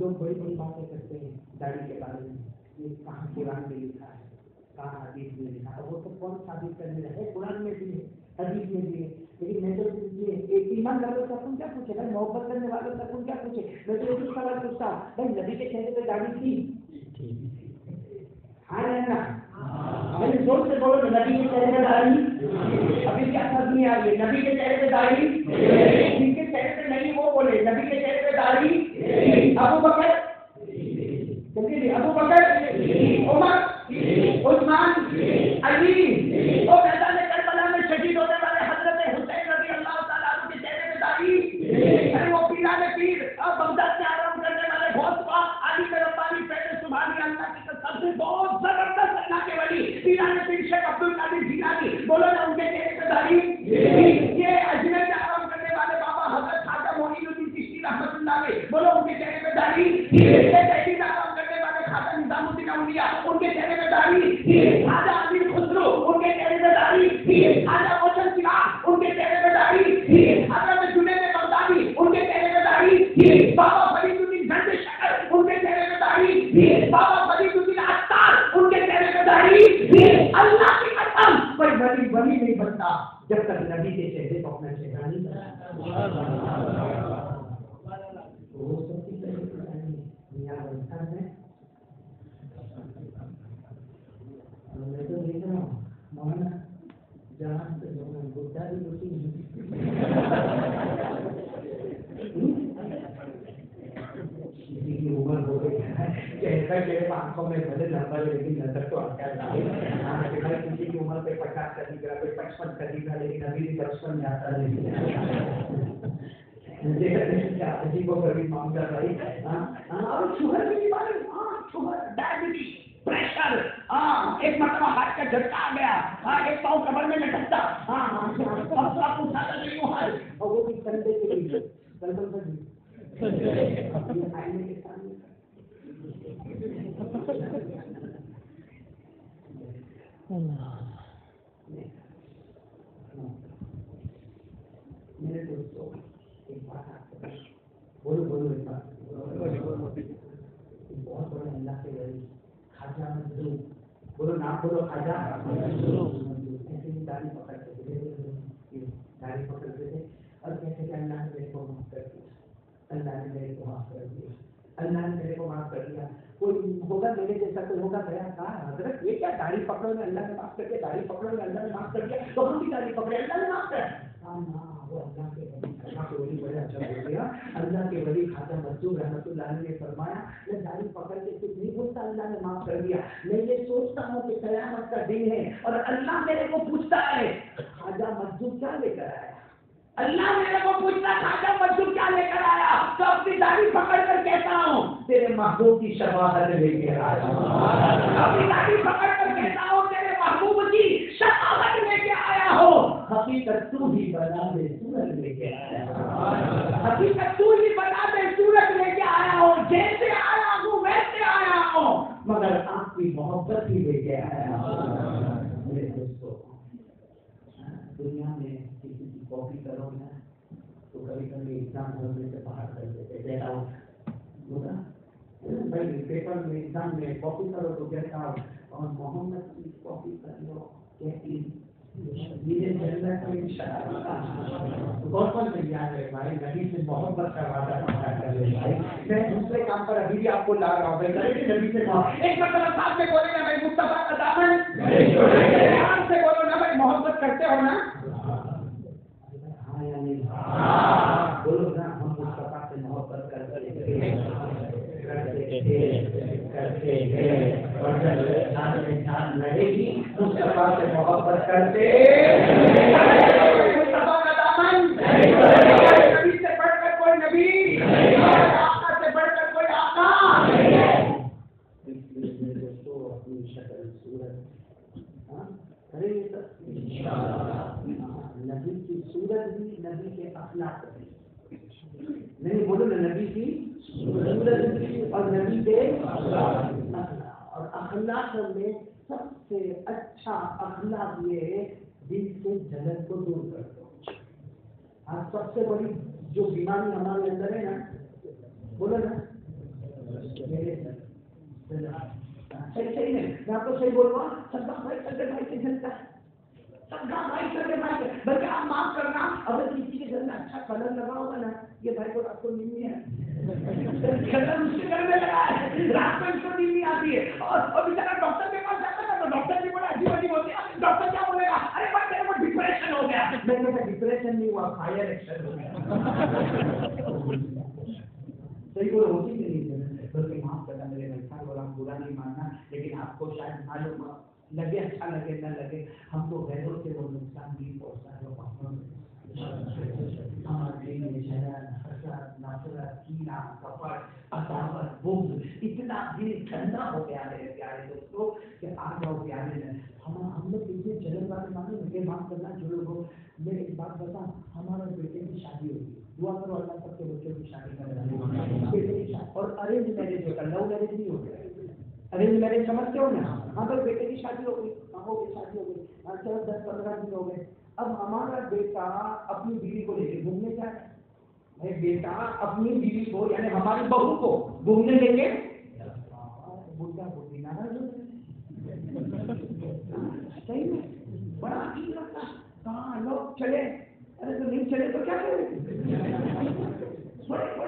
لوگ بڑی بڑی باتیں کرتے ہیں داڑھی کے بارے میں، یہ کہاں قرآن میں لکھا ہے، کہاں حدیث میں لکھا ہے. وہ تو کون ثابت کرنے لگا ہے؟ قرآن میں بھی ہے، حدیث میں بھی ہے. لیکن میں تو ایک ایمان والوں کا کون کیا پوچھے بھائی، محبت کرنے والوں کا کون کیا پوچھے. میں تو ایک سوال پوچھتا بھائی نبی کے چہرے پہ داڑھی تھی؟ ہاں رہنا میری زور سے بولو نبی کے چہرے پہ داڑھی ابھی کیا سمجھ نہیں آ رہی ہے. نبی کے چہرے پہ داڑھی، جن کے چہرے پہ نہیں وہ بولے نبی کے چہرے پہ داڑھی. ابو بکر، ابو بکر، عمر، عثمان، علی، وہ میدان کربلا میں شہید ہونے والے حضرت حسین رضی اللہ تعالیٰ عنہ کے چہرے پہ داڑھی. ارے وہ پیران پیر اور بغداد سے آرام کرنے والے گھوسپا علی کے ربانی پہلے سبحانی اللہ کی سب سے بہت زبردست اللہ کے ولی پیران پیر شیخ عبد القادر جیلانی، بولو نا ان کے چہرے پہ داڑھی. یہ اجمیر سے آرام کرنے والے بابا حضرت خواجہ معین الدین چشتی رحمۃ اللہ علیہ، بولو ان کے چہرے پہ داڑھی. یہ آرام کرنے والے خواجہ نظام الدین اولیاء ان کے چہرے پہ داڑھی. خواجہ امیر خسرو ان کے چہرے پہ داڑھی. خواجہ روشن سراج ان کے چہرے پہ داڑھی. حضرت جنید بغدادی ان کے چہرے پہ داڑھی. بابا فرید الدین گنج شکر ان کے چہرے پہ داڑھی. بابا فرید الدین عطار ان کے چہرے پہ داڑھی. اللہ کی قسم کوئی ولی نہیں بنتا جب تک نبی کے چہرے کو اپنا چہرہ نہیں بناتا. وہ سب کی میں تو دیکھ رہا ہوں مولانا جہاں سے گڈا بھی ہوتی کسی کی عمر ہو گئی ہے آنکھوں میں بھلے لمبا لیکن نظر تو آتا ہے. کسی کی عمر پہ 50 کا دکھ رہا، کوئی 55 کا دکھ رہا، لیکن ابھی بھی 55 میں آتا ہے. مجھے کو کبھی معاملہ بھائی اور شوگر کی بیماری، شوگر، ڈائبٹیز، پریشر، ایک مرتبہ ہاتھ کا جھٹکا آ گیا، ایک پاؤں کمر میں لٹکتا، آپ اٹھاتا نہیں ہوں ہر، اور وہ بھی سنڈے کے لیے اللہ دوستوں ایک بات آپ کو بولو ایک بات بہت بڑے اللہ کے ولی خواجہ مجذوب بولو نام بولو خواجہ مجذوب ایسے ہی داڑھی پکڑتے تھے داڑھی پکڑتے تھے اور کہتے کہ اللہ نے میرے کو معاف کر دیا اللہ نے میرے کو معاف کر دیا اللہ نے میرے کو معاف کر دیا کوئی ہوگا میرے جیسا کوئی ہوگا گیا کہا حضرت یہ کیا داڑھی پکڑو میں اللہ نے معاف کر دیا داڑھی پکڑو میں اللہ نے معاف کر دیا تو ہم بھی داڑھی پکڑے اللہ نے معاف کر وہ اللہ کے ولی بڑے اچھا بول گیا اللہ کے ولی خواجہ مجذوب رحمۃ اللہ علیہ نے فرمایا میں داڑھی پکڑ کے کچھ نہیں بولتا اللہ نے معاف کر دیا میں یہ سوچتا ہوں کہ قیامت کا دن ہے اور اللہ میرے کو پوچھتا ہے خواجہ مجذوب کیا لے کر آیا اللہ میرے کو پوچھتا خواجہ مجذوب کیا لے کر آیا تو اپنی داڑھی پکڑ کر کہتا ہوں تیرے محبوب کی شفاعت لے کے آیا اپنی داڑھی پکڑ کر کہتا ہوں تیرے محبوب کی شفاعت لے کے آیا ہو حقیقت تو ہی بنا دے سورج لے کے آیا حقیقت تو ہی بنا دے سورج لے کے آیا ہو جیسے آیا ہوں ویسے آیا ہوں مگر آپ کی محبت ہی لے کے آیا میرے دوستوں دنیا میں کسی کی کاپی کرو نا تو کبھی کبھی ایگزام ہونے سے باہر کر دیتے کہتا ہوں بھائی پیپر میں ایگزام میں کاپی کرو تو کہتا ہوں اور محمد کی کاپی کر لو کہتی کون تیار ہے بھائی نبی سے محبت کا وعدہ کر لے بھائی میں دوسرے کام پر ابھی بھی آپ کو لا رہا ہوں بھائی نبی سے ایک مرتبہ ساتھ میں بولے نا بھائی مصطفیٰ کا دامن سے بولو نا بھائی محبت کرتے ہو نا ہاں یا نہیں بولو نا ہم مصطفیٰ سے محبت کرتے جان رہے گی مصطفیٰ سے محبت کرتے مصطفیٰ کا دامن نبی سے بڑھ کر کوئی نبی آقا سے بڑھ کر کوئی آقا دوستوں اپنی شکل صورت نبی کی صورت بھی نبی کے اخلاق بھی نہیں بولو نا نبی کی صورت بھی اور نبی کے اور اخلاق میں سب سے اچھا اخلاق یہ ہے دل سے جلن کو دور کر دو آج سب سے بڑی جو بیماری ہمارے اندر ہے نا بولو نا صحیح نہیں میں آپ کو صحیح بول رہا ہوں سب کا بھائی سے جلتا ہے سب کا بھائی بلکہ آپ معاف کرنا اگر کسی کے گھر میں اچھا کلر لگا ہوگا نا یہ بھائی کو رات کو نیند نہیں ہے کلر اس کے گھر میں لگا ہے رات کو اس کو نیند نہیں آتی ہے اور بیچارہ ڈاکٹر کے پاس جاتا ہے تو ڈاکٹر بھی بڑا عجیب ہوتی ہے ڈاکٹر کیا بولے گا ارے بھائی میرے کو ڈپریشن ہو گیا میں نے کہا ڈپریشن نہیں ہوا فائر ایکشن ہو گیا صحیح بولو ہوتی نہیں بلکہ معاف کرنا میرے بھائی بولا برا نہیں ماننا لیکن آپ کو شاید معلوم لگے اچھا لگے نہ لگے ہم کو غیروں سے وہ نقصان نہیں پہنچتا ہے وہ اپنوں سے ہمارے دل میں جلن حسد نفرت کینہ کپٹ عداوت بغض اتنا دل ٹھنڈا ہو گیا میرے پیارے دوستوں کہ آ جاؤ پیارے میں ہم لوگ اتنے جلن والے مانگے مجھے معاف کرنا جو لوگوں میں ایک بات بتا ہمارے بیٹے کی شادی ہوگی دعا کرو اللہ سب کے بچوں کی شادی کرنا اور ارینج میرج ہوگا لو میرج نہیں ہوگا ارینج میرج سمجھتے ہو نا ہاں بھائی بیٹے کی شادی ہو گئی ہو گئی شادی ہو گئی چلو 10-15 دن ہو گئے اب ہمارا بیٹا اپنی بیوی کو لے کے گھومنے جائے بھائی بیٹا اپنی بیوی کو یعنی ہماری بہو کو گھومنے لے کے بڈھا بڈھی ناراض ہو صحیح ہے بڑا عجیب لگتا کہاں لوگ چلے ارے تو نہیں چلے تو کیا کریں بڑے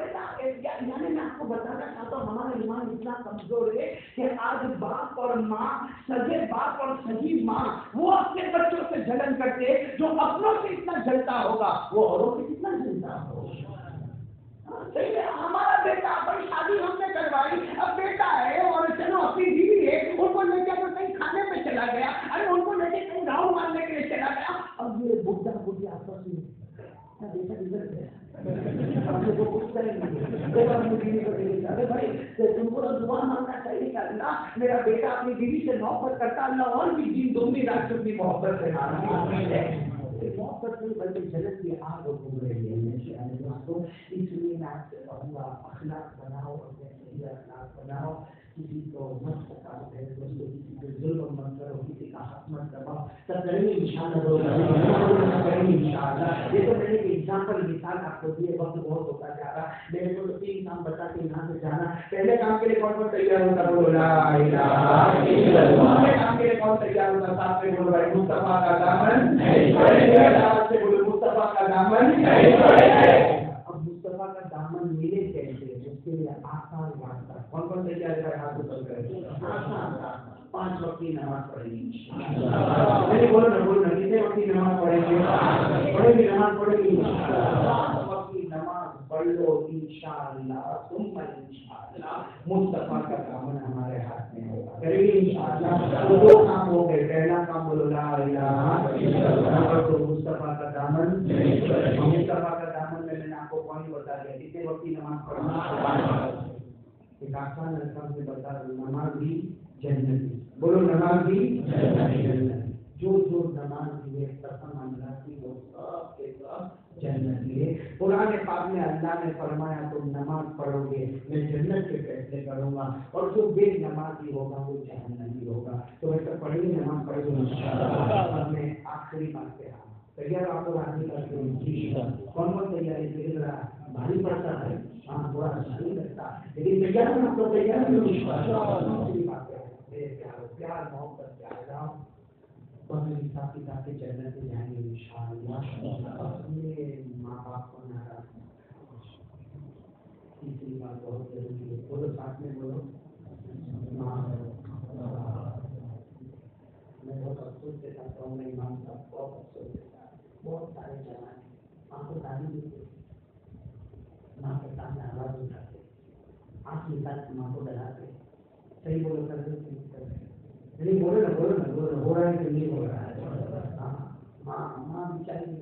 یعنی میں آپ کو بتانا چاہتا ہوں ہمارا ایمان اتنا کمزور ہے کہ آج باپ اور ماں سگے باپ اور سگی ماں وہ اپنے بچوں سے جلن کرتے جو اپنوں سے اتنا جلتا ہوگا وہ اوروں سے کتنا جلتا ہوگا صحیح ہے ہمارا بیٹا بڑی شادی ہم نے کروائی اب بیٹا ہے اور چلو اپنی بیوی ہے ان کو لے کے کہیں کھانے پہ چلا گیا ارے ان کو لے کے کہیں راؤنڈ مارنے کے لیے چلا گیا اب یہ بڈھا بڈھی آپس میں بیٹا ادھر گیا کو کچھ کریں گے ارے بھائی تم کو دعا مانگنا چاہیے کہ اللہ میرا بیٹا اپنی بیوی سے محبت کرتا اللہ اور بھی دن دگنی رات چگنی محبت سے محبت نہیں بلکہ جنت کی آگ گھوم رہی ہے اس لیے میں آپ سے کہوں گا اخلاق بناؤ اور اخلاق بناؤ کسی کو مت ستاؤ کسی کو ظلم مت کرو کسی کا حق مرتبہ سب کریں گے انشاءاللہ. یہ تو میں نے ایگزامپل مثال آپ کو دیے، وقت بہت ہوتا جا رہا. میرے کو تو 3 کام بتا کے یہاں سے جانا. پہلے کام کے لیے کون کون تیار ہوتا؟ بولو لا الہ الا اللہ. دوسرے کام کے لیے کون تیار ہوتا؟ ساتھ میں بولو بھائی مصطفیٰ کا دامن نہیں چھوڑیں گے. سے بولو مصطفیٰ کا دامن نہیں چھوڑیں گے. اب مصطفیٰ کا دامن ملے کیسے؟ اس کے لیے آسان راستہ. کون کون تیار ہے؟ ہاتھ اوپر کریں. آسان راستہ 5 وقت کی نماز پڑھیں گے. بولو نا کتنے وقت کی نماز پڑھیں گے؟ نماز پڑھیں گے. 5 وقت کی نماز پڑھ لو انشاءاللہ. ثم انشاءاللہ مصطفیٰ کا دامن ہمارے ہاتھ میں ہوگا. کریں گے انشاءاللہ. تو 2 کام ہو گئے. پہلا کام بولو لا الہ الا اللہ. تو مصطفیٰ کا دامن. مصطفیٰ کا دامن میں نے آپ کو پوائنٹ بتا دیا کتنے وقت کی نماز پڑھنا. ایک آسان الفاظ میں بتا دوں، نماز بھی جنت. بولو نماز بھی جنت. جو نماز لیے قسم اللہ کی وہ سب کے سب جنت لیے. قرآن پاک میں اللہ نے فرمایا تم نماز پڑھو گے میں جنت کے فیصلے کروں گا، اور جو بے نمازی ہوگا وہ جہنمی ہوگا. تو ایسا پڑھیں گے نماز پڑھیں گے انشاءاللہ. میں آخری بات پہ آؤں. تیار آپ لوگ آدمی کرتے ہیں؟ کون کون تیاری دیکھ رہا؟ بھاری پڑتا ہے. ہاں تھوڑا نہیں لگتا لیکن تیار ہم تو تیار پیار محبت سے آئے گا. میری ساتھی ساتھی جنت میں جائیں گے انشاءاللہ. اپنے ماں باپ کو ناراض. تیسری بات بہت ضروری ہے. بولو ساتھ میں بولو ماں. میں بہت افسوس کے ساتھ کہوں گا امام صاحب بہت افسوس کے ساتھ بہت سارے جوان ماں کو تعلیم دیتے، ماں کے سامنے آواز اٹھاتے، آنکھ نکال کے ماں کو ڈراتے. صحیح بولو کر دو نہیں بولو نا ہو رہا ہے کہ نہیں ہو رہا ہے. ماں بیچاری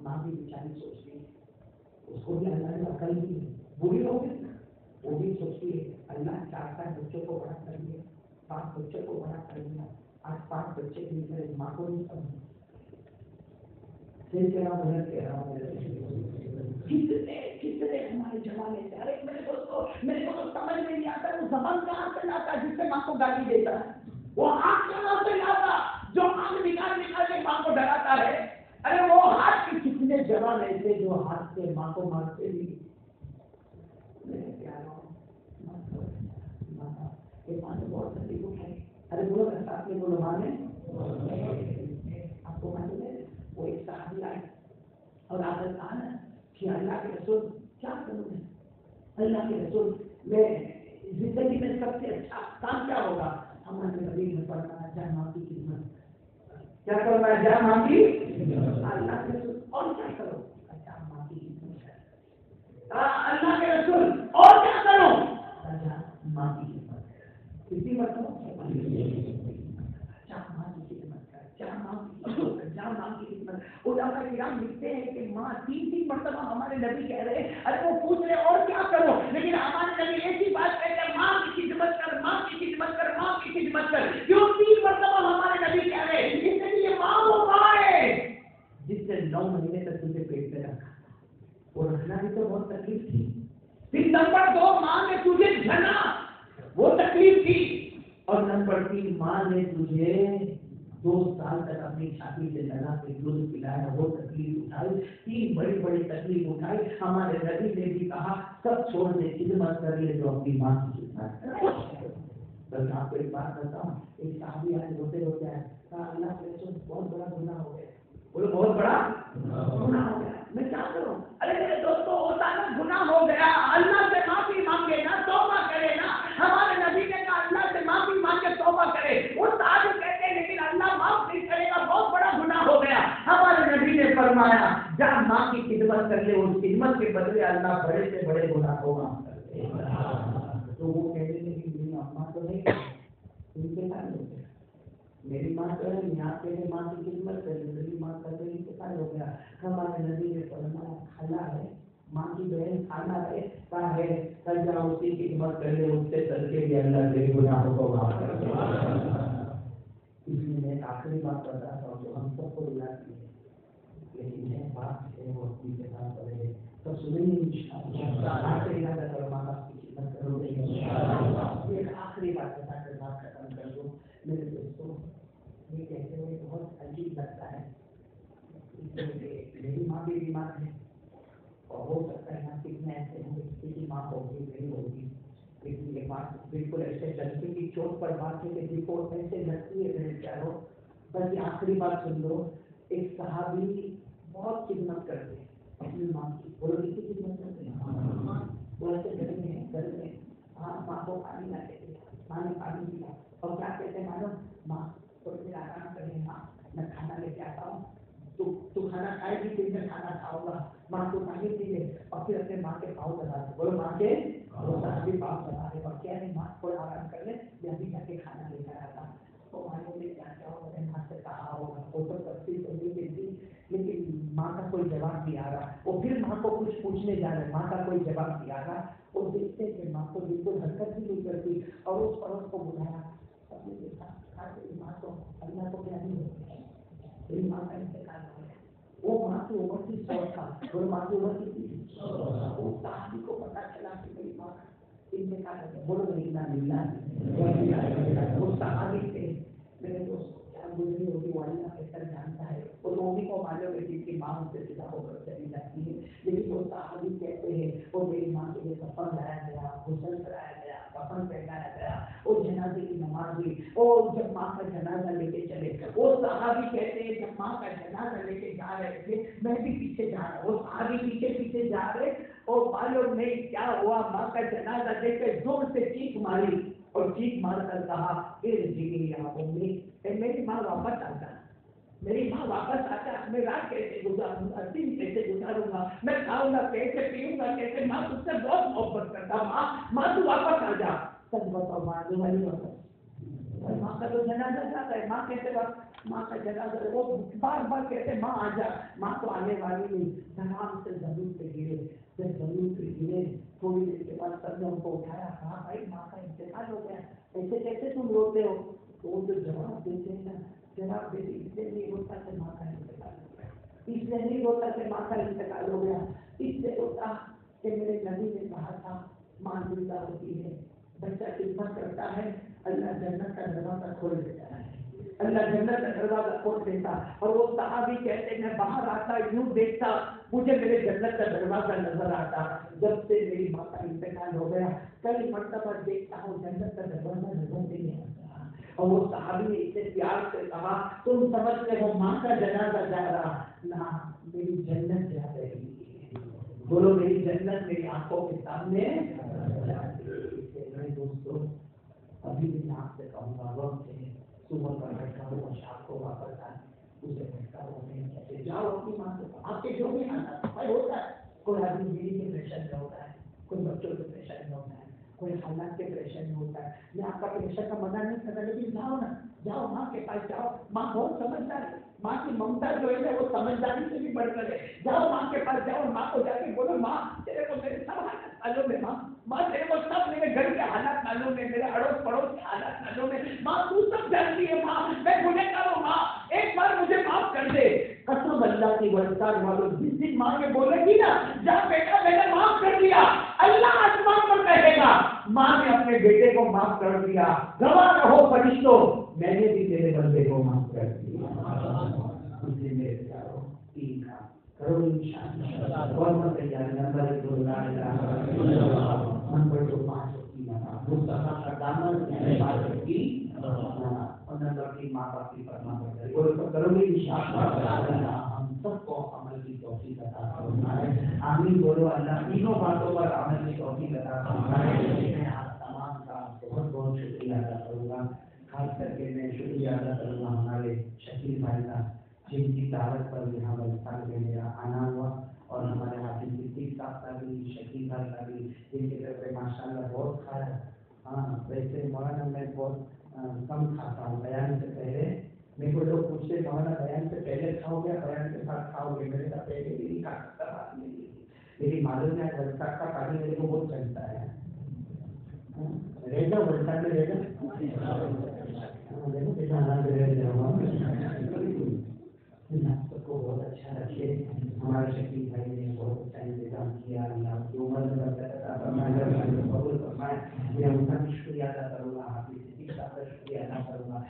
ماں بھی بیچاری سوچتی ہے اس کو بھی اللہ نے عقل دی. بوڑھی ہو گئی وہ بھی سوچتی ہے اللہ 4 بچوں کو بڑا کر دیا، 5 بچوں کو بڑا کر دیا. آج 5 بچے کی طرح ماں کو نہیں سمجھ. کتنے ہمارے جوان ہے. ارے میرے کو تو سمجھ میں نہیں آتا وہ زبان کہاں سے لاتا جس سے ماں کو گالی دیتا ہے. وہ ہاتھ کہاں سے لاتا جو آنکھ نکال کے ماں کو ڈراتا ہے. ارے وہ ہاتھ کے کتنے جوان ایسے جو ہاتھ سے ماں کو مارتے بھی. میرے پیاروں ماں نے بہت تکلیف اٹھائی. ارے بولو ساتھ میں بولو ماں نے آپ کو معلوم ہے وہ ایک صحابی آئے اور آگر کہا نا کہ اللہ کے رسول کیا کروں میں. اللہ کے رسول میں زندگی میں سب سے اچھا کام کیا ہوگا؟ ہمارے نبی نے فرمایا جا ماں کی خدمت. کیا کرنا ہے؟ جا ماں کی. اللہ کے رسول اور کیا کرو؟ جا ماں کی خدمت. اللہ کے رسول اور کیا کرو؟ جا ماں کی خدمت. کسی مطلب علماء کرام لکھتے ہیں کہ ماں 3 مرتبہ ہمارے نبی کہہ رہے. ارے وہ پوچھ رہے اور کیا کرو، لیکن ہمارے نبی ایک ہی بات کہتے ہیں ماں کی خدمت کر، ماں کی خدمت کر، ماں کی خدمت کر. کیوں 3 مرتبہ ہمارے نبی کہہ رہے؟ اس لیے ماں وہ ماں ہے جس سے 9 مہینے تک تجھے پیٹ میں رکھا. وہ رکھنا بھی تو بہت تکلیف تھی. پھر نمبر 2 ماں نے تجھے جنا، وہ تکلیف تھی. اور نمبر 3 ماں نے تجھے 2 سال تک اپنی چھاتی سے لگا کے دودھ پلایا، وہ تکلیف اٹھائی. 3 بڑی بڑی تکلیف اٹھائی. ہمارے نبی نے بھی کہا سب چھوڑ دے خدمت کر لے جو اپنی ماں کی خدمت کرے. بس آپ کو ایک بات بتاؤں، ایک صحابی آئے روتے روتے آئے کہا اللہ کے رسول بہت بڑا گناہ ہو گیا. بولو بہت بڑا گناہ ہو گیا، میں کیا کروں؟ ارے میرے دوستوں اچانک گناہ ہو گیا، اللہ سے معافی مانگے نا، توبہ کرے نا. ہمارے نبی نے کہا اللہ سے معافی مانگے توبہ کرے. وہ صحابی کہتے ہیں لیکن اللہ معاف نہیں کرے گا، بہت بڑا گناہ ہو گیا. ہمارے نبی نے فرمایا جا ماں کی خدمت کر لے، اس خدمت کے بدلے اللہ بڑے سے بڑے گناہ کو معاف کر دے. تو وہ کہتے ہیں کہ میری اماں تو نہیں ان کے ساتھ ہو گیا، میری ماں تو ہے یہاں پہ ماں کی خدمت کر لی، میری ماں کا تو انتقال ہو گیا. ہمارے نبی نے فرمایا خالہ ہے، ماں کی بہن خالہ ہے، کہا ہے کل جا اس کی خدمت کر لے، اس سے کر کے بھی اللہ تیرے گناہوں کو معاف کر دے. اس لیے میں ایک آخری بات بتاتا ہوں جو ہم سب کو رلاتی ہے، لیکن ہے بات ہے وہ اپنی جگہ پر ہے. تو سنیں گے انشاءاللہ. آخری یاد کرو ماں باپ کی خدمت کرو گے. ایک آخری بات بتا کر بات ختم کر دوں. میرے دوستوں یہ کہتے ہوئے بہت عجیب لگتا ہے، میری ماں بھی بیمار ہے اور ہو سکتا ہے کتنے ایسے ہوں کسی کی ماں ہوگی نہیں ہوگی، لیکن یہ بات بالکل ایسے لڑکے کی چوٹ پر بات ہے کہ رپورٹ ایسے لگتی ہے میرے پیاروں. بس یہ آخری بات سن لو. ایک صحابی بہت خدمت کرتے ہیں اپنی ماں کی، بولو کسی کی خدمت کرتے ہیں، وہ ایسے گھر میں ہاں ماں کو پانی لا کے دیا، ماں نے پانی پیا اور کیا کہتے ہیں معلوم، ماں تھوڑی دیر آرام کرے، ماں میں کھانا لے کے آتا ہوں، تو کھانا کھائے گی پھر میں کھانا کھاؤں گا. ماں کو پانی پیے اور پھر اپنے ماں کے پاؤں دبا دے، بولو ماں کے صحابی پاؤں دبا دے اور کیا نہیں ماں تھوڑا آرام کر لے، میں ابھی جا کے کھانا لے کر آتا. تو ماں نے کیا کیا ہوگا، ماں سے کہا ہوگا، وہ تو کرتی تو نہیں دیتی، لیکن ماں کا کوئی جواب نہیں آ رہا. وہ پھر ماں کو کچھ پوچھنے جا رہے، ماں کا کوئی جواب نہیں آ رہا. وہ دیکھتے کہ ماں کو بالکل حرکت بھی نہیں کرتی اور اس پڑوس کو بلایا، سب نے دیکھا ماں تو اللہ کو کیا نہیں ہوتی ہے، میری ماں کا انتقال ہو گیا. وہ ماں کی عمر تھی 100 سال، وہ ماں کی عمر کی تھی. وہ صحابی کو پتا چلا کہ میری ماں کا انتقال ہو گیا. بولو نہیں وہ صحابی تھے میرے دوست، کیا گزری ہوگی وہ اللہ بہتر جانتا ہے. وہ لوگوں کو معلوم ہے کہ ماں ان سے جدا ہو کر چلی جاتی ہے، لیکن وہ صحابی کہتے ہیں وہ میری ماں کے لیے کفن لایا گیا، غسل کرایا گیا، کفن پہنایا گیا، وہ جنازے کی نماز ہوئی. اور جب ماں کا جنازہ لے کے چلے، وہ صحابی کہتے ہیں جب ماں کا جنازہ لے کے جا رہے تھے میں بھی پیچھے جا رہا، وہ صحابی پیچھے پیچھے جا رہے اور معلوم نہیں کیا ہوا، ماں کا جنازہ لے کے زور سے چیخ ماری اور چیخ مار کر کہا میری ماں واپس آ جا، میری ماں واپس آ جا، میں رات کیسے گزاروں گا، دن کیسے گزاروں گا، میں کھاؤں گا کیسے، پیوں گا کیسے، ماں تجھ سے بہت محبت کرتا، ماں تو واپس آ جا. سچ بتاؤ ماں جو والی واپس، ماں کا تو جنازہ جاتا ہے، ماں کیسے ماں کا جنازہ، وہ بار بار کہتے ماں آ جا، ماں تو آنے والی نہیں. دھڑام سے زمین پہ گرے، جب زمین پہ گرے تھوڑی دیر کے بعد سب نے ان کو اٹھایا، کہا بھائی ماں کا انتقال ہو گیا، ایسے کیسے تم روتے ہو؟ تو وہ جو جواب دیتے ہیں نا، جواب دیتے اس لیے نہیں روتا کہ ماں کا انتقال ہو گیا، اس لیے نہیں روتا کہ ماں کا انتقال ہو گیا، اس لیے روتا کہ میرے نبی نے کہا تھا ماں زندہ ہوتی ہے، بچہ خدمت کرتا ہے، اللہ جنت کا دروازہ کھول دیتا ہے، اللہ جنت کا دروازہ کھول دیتا. اور وہ صحابی کہتے میں باہر آتا یوں دیکھتا، مجھے میرے جنت کا دروازہ نظر آتا. جب سے میری ماں کا انتقال ہو گیا کئی مرتبہ دیکھتا ہوں جنت کا دروازہ نظر نہیں آتا. اور وہ صحابی نے اتنے پیار سے کہا تم سمجھتے ہو ماں کا جنازہ جا رہا، نہ میری جنت جا رہی ہے. بولو میری جنت میری آنکھوں کے سامنے. دوستوں ابھی بھی میں آپ سے کہوں گا وقت ہے، صبح کا بیٹھا ہوا شام کو واپس آئے، اسے بیٹھا ہوا نہیں کہتے جاؤ اپنی ماں سے. آپ کے جو بھی حالات ہوتا ہے، کوئی آدمی بیوی کے پریشر میں ہوتا ہے، کوئی بچوں کے پریشر میں ہوتا ہے، کوئی حالات کے پریشر میں ہوتا ہے. میں آپ کا پریشر کا منع نہیں کرتا، لیکن جاؤ نا، جاؤ ماں کے پاس جاؤ، ماں بہت سمجھدار ہے، ماں کی ممتا جو ہے وہ سمجھداری سے بھی بڑھ کر ہے. جاؤ ماں کے پاس جاؤ، ماں کو جا کے بولو ماں تیرے کو میرے سب حالات معلوم ہے، ماں تیرے کو سب میرے گھر کے حالات معلوم ہے، میرے اڑوس پڑوس کے حالات معلوم ہے، ماں تو سب جانتی ہے، ماں میں گنہگار ہوں، ماں ایک بار مجھے معاف کر دے. قسم اللہ کی ورثہ والوں جس دن ماں کے بولے گی نا جا بیٹا میں نے معاف کر دیا، اللہ آسمان پر کہے گا ماں نے اپنے بیٹے کو معاف کر دیا، گواہ رہو فرشتوں میں نے بھی تیرے بندے کو معاف کر دیا. میرے پیارو تین کام کرو انشاءاللہ. قربت تیاری نمبر 2 لا الہ الا اللہ، نمبر 2 5 کی نماز، مصطفیٰ کا دامن عبادت کی اور نمبر 3 ماں باپ کی فرما برداری. اور کرو گے انشاءاللہ. ہم سب کو عمل کی توفیق عطا فرمائے. آمین بولو. اللہ تینوں باتوں پر عمل کی توفیق عطا فرمائے. میں آپ تمام کا بہت بہت شکریہ ادا کروں گا. خاص کر کے میں شکریہ ادا کروں گا ہمارے شکیل بھائی کا، جن کی دعوت پر یہاں بلستان میں میرا آنا ہوا، اور ہمارے حافظ صدیق صاحب کا بھی، شکیل بھائی کا بھی، جن کی طرف سے ماشاء اللہ بہت کھایا. ہاں ویسے مولانا میں بہت کم کھاتا ہوں. بیان سے پہلے میرے کو لوگ پوچھتے مولانا بیان سے پہلے کھاؤ گے بیان کے ساتھ کھاؤ گے؟ میں نے کہا پہلے بھی نہیں کھا سکتا، بات نہیں، لیکن معلوم ہے بلستان کا پانی میرے کو بہت چلتا ہے. رہ جاؤ بلستان میں، رہ جاؤ سب کو بہت اچھا رکھے. ہمارے شکیل بھائی نے بہت اچھا انتظام کیا. اللہ کی عمر میں برکت عطا فرمائے، قبول فرمائے. میں ان کا بھی شکریہ ادا کروں گا، حافظ صدیق صاحب کا شکریہ ادا کروں گا.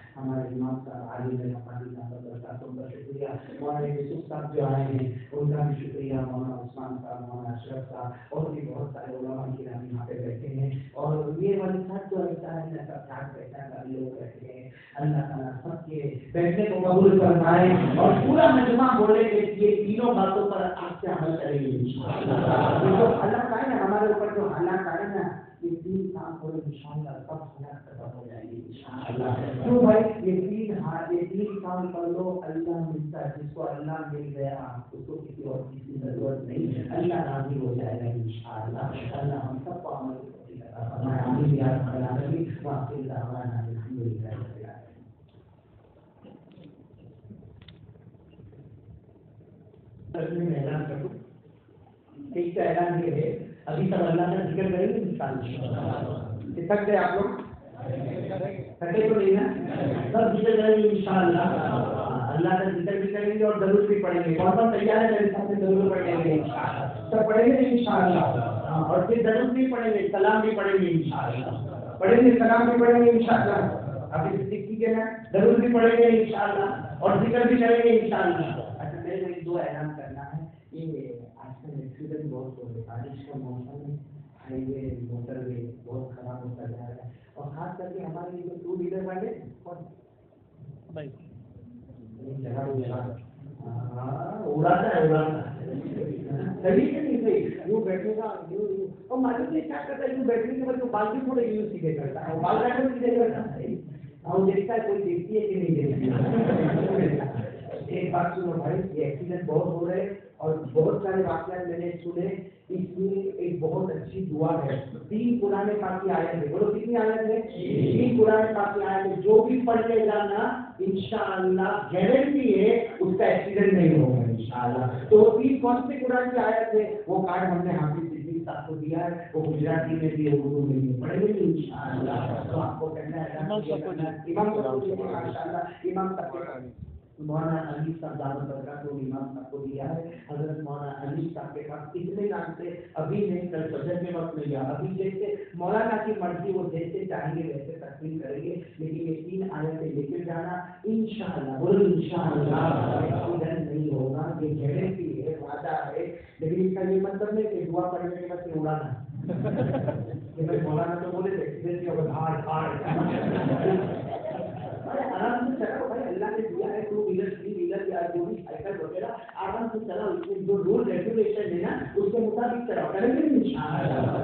علی میں ہماری برکاتوں کا شکریہ. مولانا یوسف صاحب جو آئے ہیں ان کا بھی شکریہ. مولانا عثمان صاحب, مولانا اشرف صاحب اور بھی بہت سارے علماء کرام یہاں پہ بیٹھے ہیں. اور یہ والی ساتھ جو ایسا ہے نا سب ساتھ بیٹھا کر لوگ بیٹھے ہیں. اللہ تعالیٰ سب کے بیٹھنے کو قبول فرمائے اور پورا مجمع بولے کہ یہ تینوں باتوں پر آپ سے عمل کریں گے انشاءاللہ. جو حالات آئے نا ہمارے اوپر, جو حالات آئے نا یہ 3 کام کرو انشاءاللہ سب حالات ختم ہو جائیں گے انشاءاللہ. کیوں بھائی یہ 3 کام کر لو اللہ ملتا ہے. جس کو اللہ مل گیا اس کو کسی اور چیز کی ضرورت نہیں. اللہ راضی ہو جائے گا انشاءاللہ. اللہ ہم سب کو عمل آمین یا رب العالمین. وآخر دعوانا الحمدللہ رب العالمین. میں اعلان کروں ایک کا اعلان یہ ہے, ابھی تک اللہ کا ذکر کریں گے انشاءاللہ. تک گئے آپ لوگ تھکے تو نہیں نا, سب ذکر کریں گے انشاءاللہ. اللہ کا ذکر بھی کریں گے اور درود بھی پڑھیں گے. کون کون تیار ہے میرے ساتھ میں درود پڑھیں گے انشاءاللہ. سب پڑھیں گے انشاءاللہ. اور پھر درود بھی پڑھیں گے, کلام بھی پڑھیں گے انشاءاللہ. پڑھیں گے, کلام بھی پڑھیں گے انشاءاللہ. ابھی صدیق کے نا درود بھی پڑھیں گے انشاءاللہ اور ذکر بھی کریں گے انشاءاللہ. اچھا میرے کو ایک 2 اعلان کرنا ہے. یہ آج کل ایکسیڈنٹ بہت ہو رہے ہیں, بارش کا موسم ہے, ہائی وے موٹر وے بہت خراب ہوتا جا رہا ہے. اور خاص کر کے ہمارے یہ 2 ویلر والے اڑاتا ہے صحیح ہے نہیں صحیح. یوں بیٹھے گا اور معلوم نہیں کیا کرتا ہے. یوں بیٹھنے کے بعد بال بھی تھوڑے یوں سیدھے کرتا ہے, بال بیٹھے سیدھے کرتا ہے. اور دیکھتا ہے کوئی دیکھتی ہے کہ نہیں دیکھتی. ایک بات سنو بھائی, یہ ایکسیڈنٹ بہت ہو رہے اور بہت سارے واقعات میں نے سنے. اس میں ایک بہت اچھی دعا ہے. 3 قرآن پاک کی آیت ہے. بولو کتنی آیت ہے؟ 3 قرآن پاک کی آیت ہے. جو بھی پڑھ لے گا نا انشاءاللہ گارنٹی ہے اس کا ایکسیڈنٹ نہیں ہوگا انشاءاللہ. تو 3 کون سی قرآن کی آیت ہے وہ کارڈ ہم نے حافظ صدیق صاحب کو دیا ہے. وہ گجراتی میں بھی اردو میں بھی پڑھیں گے انشاءاللہ. تو آپ کو کہنا ہے امام صاحب ماشاءاللہ. امام صاحب مولانا علی صاحب دعوت برکات کو امام صاحب کو دیا ہے. حضرت مولانا علی صاحب کے پاس کتنے نام سے ابھی نہیں کل فجر میں وقت مل گیا. ابھی جیسے مولانا کی مرضی وہ جیسے چاہیں گے ویسے تقسیم کریں گے. لیکن یہ 3 آیتیں لے کے جانا انشاءاللہ. بولو انشاءاللہ ایکسیڈنٹ نہیں ہوگا. یہ گارنٹی ہے, وعدہ ہے. لیکن اس کا یہ مطلب نہیں کہ دعا پڑھنے کے بعد اڑانا. مولانا تو بولے تھے ایکسیڈنٹ ہوگا. آرام سے چلاؤ بھائی, اللہ نے دیا ہے 2 ویلر 3 ویلر یا جو بھی سائیکل وغیرہ آرام سے چلاؤ. اس میں جو رول ریگولیشن ہے نا اس کے مطابق چلاؤ. کریں گے انشاءاللہ.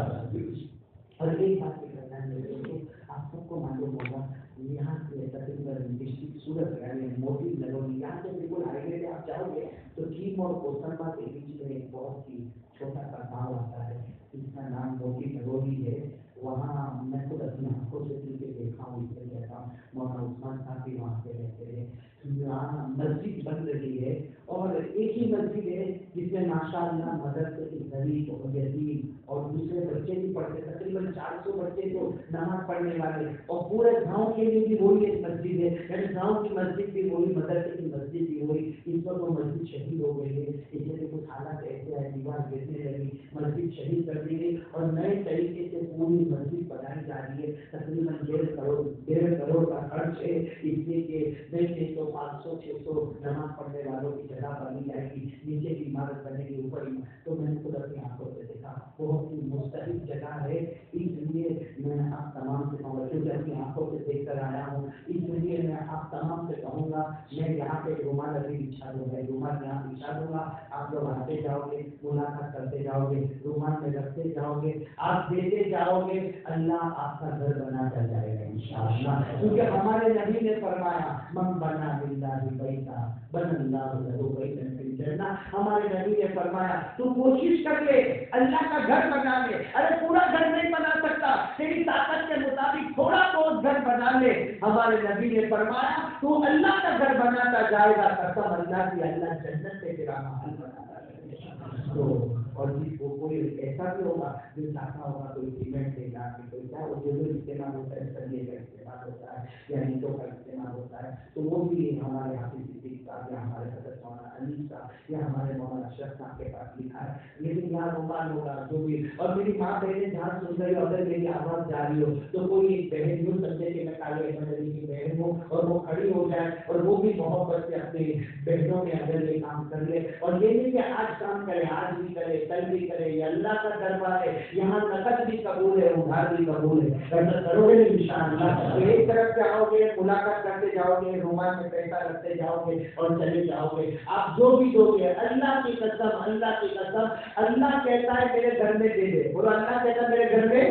اور ایک بات یہ کرنا ہے, آپ سب کو معلوم ہوگا یہاں سے تقریباً ڈسٹرکٹ سورت یعنی موٹی نگولی یہاں سے بالکل ہائی وے پہ آپ جاؤ گے تو چیم اور کوسمبا کے بیچ میں ایک بہت ہی چھوٹا سا گاؤں آتا ہے جس کا نام موٹی نگولی ہے. وہاں میں خود اپنی آنکھوں سے دل کے دیکھا ہوں. اس لیے کہتا ہوں مولانا عثمان صاحب بھی وہاں پہ رہتے ہیں. وہاں مسجد بن رہی ہے اور ایک ہی مسجد ہے جس میں ماشاءاللہ مدرسے غریب اور یتیم اور دوسرے بچے بھی پڑھتے. تقریباً 400 بچے تو نماز پڑھنے والے اور پورے گاؤں کے لیے بھی وہی ایک مسجد ہے. یعنی گاؤں کی مسجد بھی وہی, مدرسے کی مسجد بھی وہی. اس پر وہ مسجد شہید ہو گئی ہے. اس لیے کچھ حالات ایسے ہیں, دیوار گرنے لگی, مسجد شہید کر دی گئی اور نئے طریقے سے پوری مسجد بنائی جا رہی ہے. تقریباً 1.5 کروڑ کا خرچ ہے. اس لیے کہ 600 500 600 نماز پڑھنے والوں کی جگہ بنی جائے گی. نیچے کی عمارت بنے گی, اوپر ہی. تو میں نے خود اپنی آنکھوں سے دیکھا, بہت ہی مستحق جگہ ہے. اس لیے میں آپ تمام سے کہوں گا, کیونکہ اپنی آنکھوں سے دیکھ کر آیا ہوں, اس لیے میں آپ تمام سے کہوں گا میں یہاں پہ رومال ابھی بچھا دوں گا. رومال یہاں بچھا دوں گا. آپ لوگ آتے جاؤ گے, ملاقات کرتے جاؤ گے, رومال میں رکھتے جاؤ گے, آپ دیتے جاؤ گے. اللہ آپ کا گھر بناتا جائے گا انشاءاللہ. کیونکہ ہمارے نبی نے فرمایا من بنا للہ بیتا بن اللہ لہ بیتا فی الجنہ. ہمارے نبی نے فرمایا تو کوشش کر لے اللہ کا گھر بنا لے. ارے پورا گھر نہیں بنا سکتا, تیری طاقت کے مطابق تھوڑا بہت گھر بنا لے. ہمارے نبی نے فرمایا تو اللہ کا گھر بناتا جائے گا. قسم اللہ کی, اللہ جنت سے تیرا محل بناتا جائے گا. تو اور جس کو کوئی ایسا بھی ہوگا جو چاہتا ہوگا کوئی سیمنٹ دے گا, کوئی کیا وہ جو استعمال ہوتا ہے سریے کا استعمال ہوتا ہے یا اینٹوں کا استعمال ہوتا ہے, تو وہ بھی ہمارے حافظ صدیق صاحب یا ہمارے حضرت مولانا علی کا، یہ ہمارے مولانا اشرف صاحب کے پاس لکھا ہے، لیکن یہاں رومان ہوگا جو بھی، اور میری ماں بہنیں جہاں سن رہی ہو، اگر میری آواز جا رہی ہو تو کوئی ایک بہن یوں سمجھے کہ میں کالے احمد علی کی بہن ہوں، اور وہ کھڑی ہو جائے اور وہ بھی محبت سے اپنی بہنوں میں اگر یہ کام کر لے، اور یہ نہیں کہ آج کام کرے، آج بھی کرے، کل بھی کرے، یہ اللہ کا دربار ہے، یہاں نقد بھی قبول ہے، ادھار بھی قبول ہے، ایسا کرو گے انشاءاللہ تو ایک طرف سے آؤ گے، ملاقات کرتے جاؤ گے، رومان میں پیسہ رکھتے جاؤ گے اور چلے جاؤ گے، آپ جو بھی دو گے، اللہ کی قسم، اللہ کی قسم، اللہ کہتا ہے میرے گھر میں دے دے، بولو اللہ کہتا ہے میرے گھر میں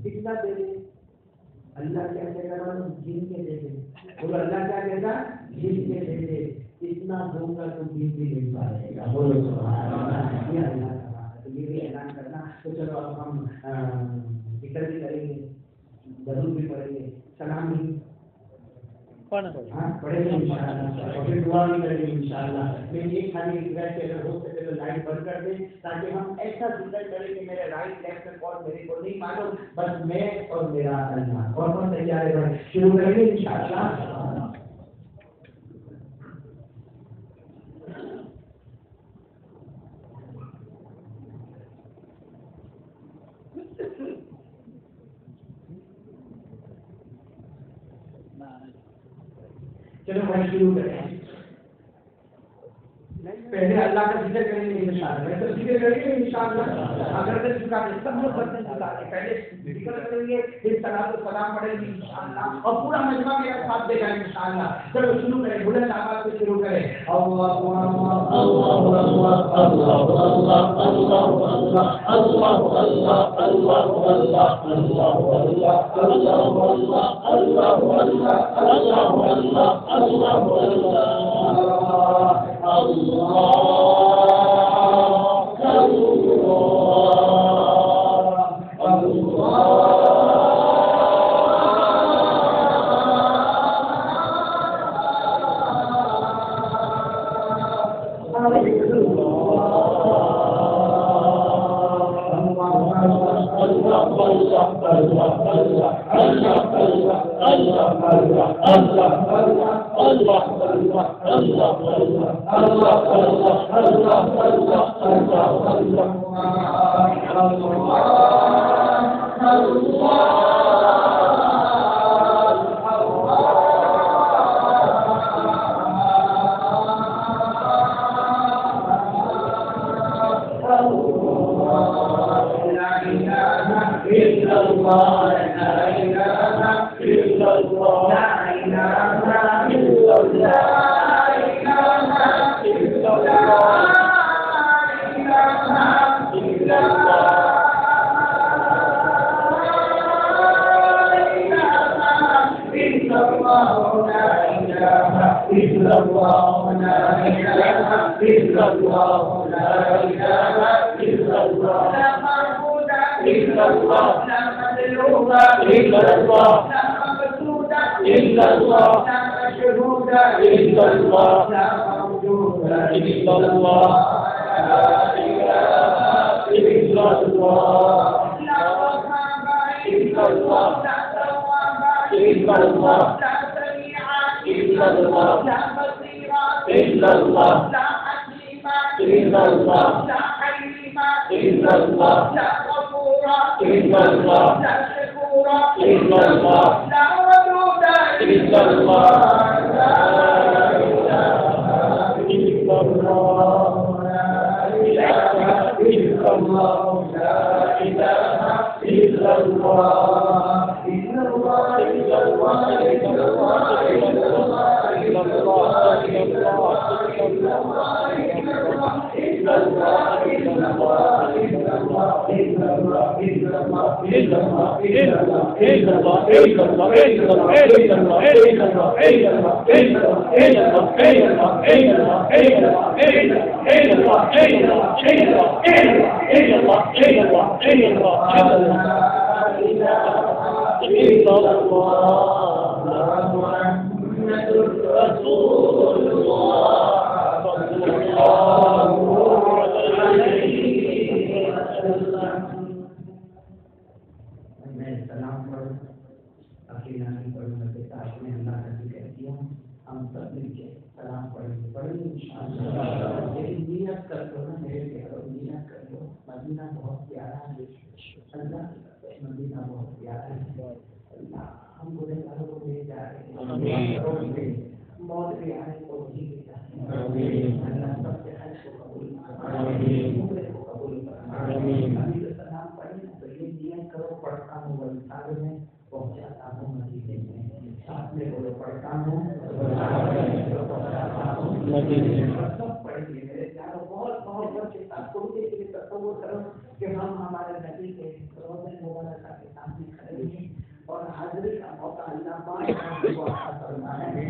کتنا دے دے، اللہ کیا کہتا ہے جن کے دے دے، بولو اللہ کیا کہتا ہے جن کے دے دے، اتنا دوں گا تو جن بھی نہیں پائے گا، بولو سبحان اللہ، یہ اللہ کا بات ہے، تو یہ بھی اعلان کرنا، تو چلو اب ہم ذکر بھی کریں گے، ضرور بھی پڑھیں گے، سلام بھی پڑھیں گے انشاءاللہ، اور پھر دعا بھی کریں گے انشاءاللہ۔ میں یہ خالی ریکویسٹ ہے اگر ہو سکے تو لائٹ بند کر دیں تاکہ ہم ایسا ذکر کریں کہ میرے رائٹ لیفٹ میں کون میرے کو نہیں معلوم، بس میں اور میرا اللہ، کون تیار ہے بھائی؟ شروع کریں گے انشاءاللہ۔ چلو بھائی شروع کریں، پہلے اللہ کا ذکر کریں گے انشاءاللہ، تو ذکر کریں گے انشاءاللہ، اگر سے جھکا دیں سب لوگ برتن جھکا دیں، پہلے ذکر کریں گے پھر صلاۃ و سلام پڑھیں گے انشاءاللہ، اور پورا مجمع میرا ساتھ دے گا انشاءاللہ۔ چلو شروع کریں، بلند آواز سے شروع کریں، اللہ اللہ اللہ اللہ اللہ اللہ اللہ اللہ ہم سب مل کے سلام پڑھیں انشاءاللہ. نیت کر لو نا میرے پیارو, نیت کر لو. مدینہ بہت پیارا ہے اللہ, مدینہ بہت پیارا ہے اللہ. ہم گنہگاروں کو لے جا رہے ہیں, موت بھی آئے تو وہی لے جائیں. اللہ سب سے حج کو قبول کرے, عمرے کو قبول کرے. ابھی تو سلام پڑھیں تو یہ نیت کرو, پڑھتا ہوں وسال میں پہنچاتا ہوں مدینے میں. ساتھ میں بولو پڑھتا ہوں سب پڑھیے میرے پیاروں. بہت بہت کے ساتھ تھوڑی دیر کے لیے تصور کرو کہ ہم ہمارے نبی کے روضہ مبارکہ کے سامنے کھڑے ہیں اور حاضری کا موقع اللہ پاک کو عطا فرمایا ہے.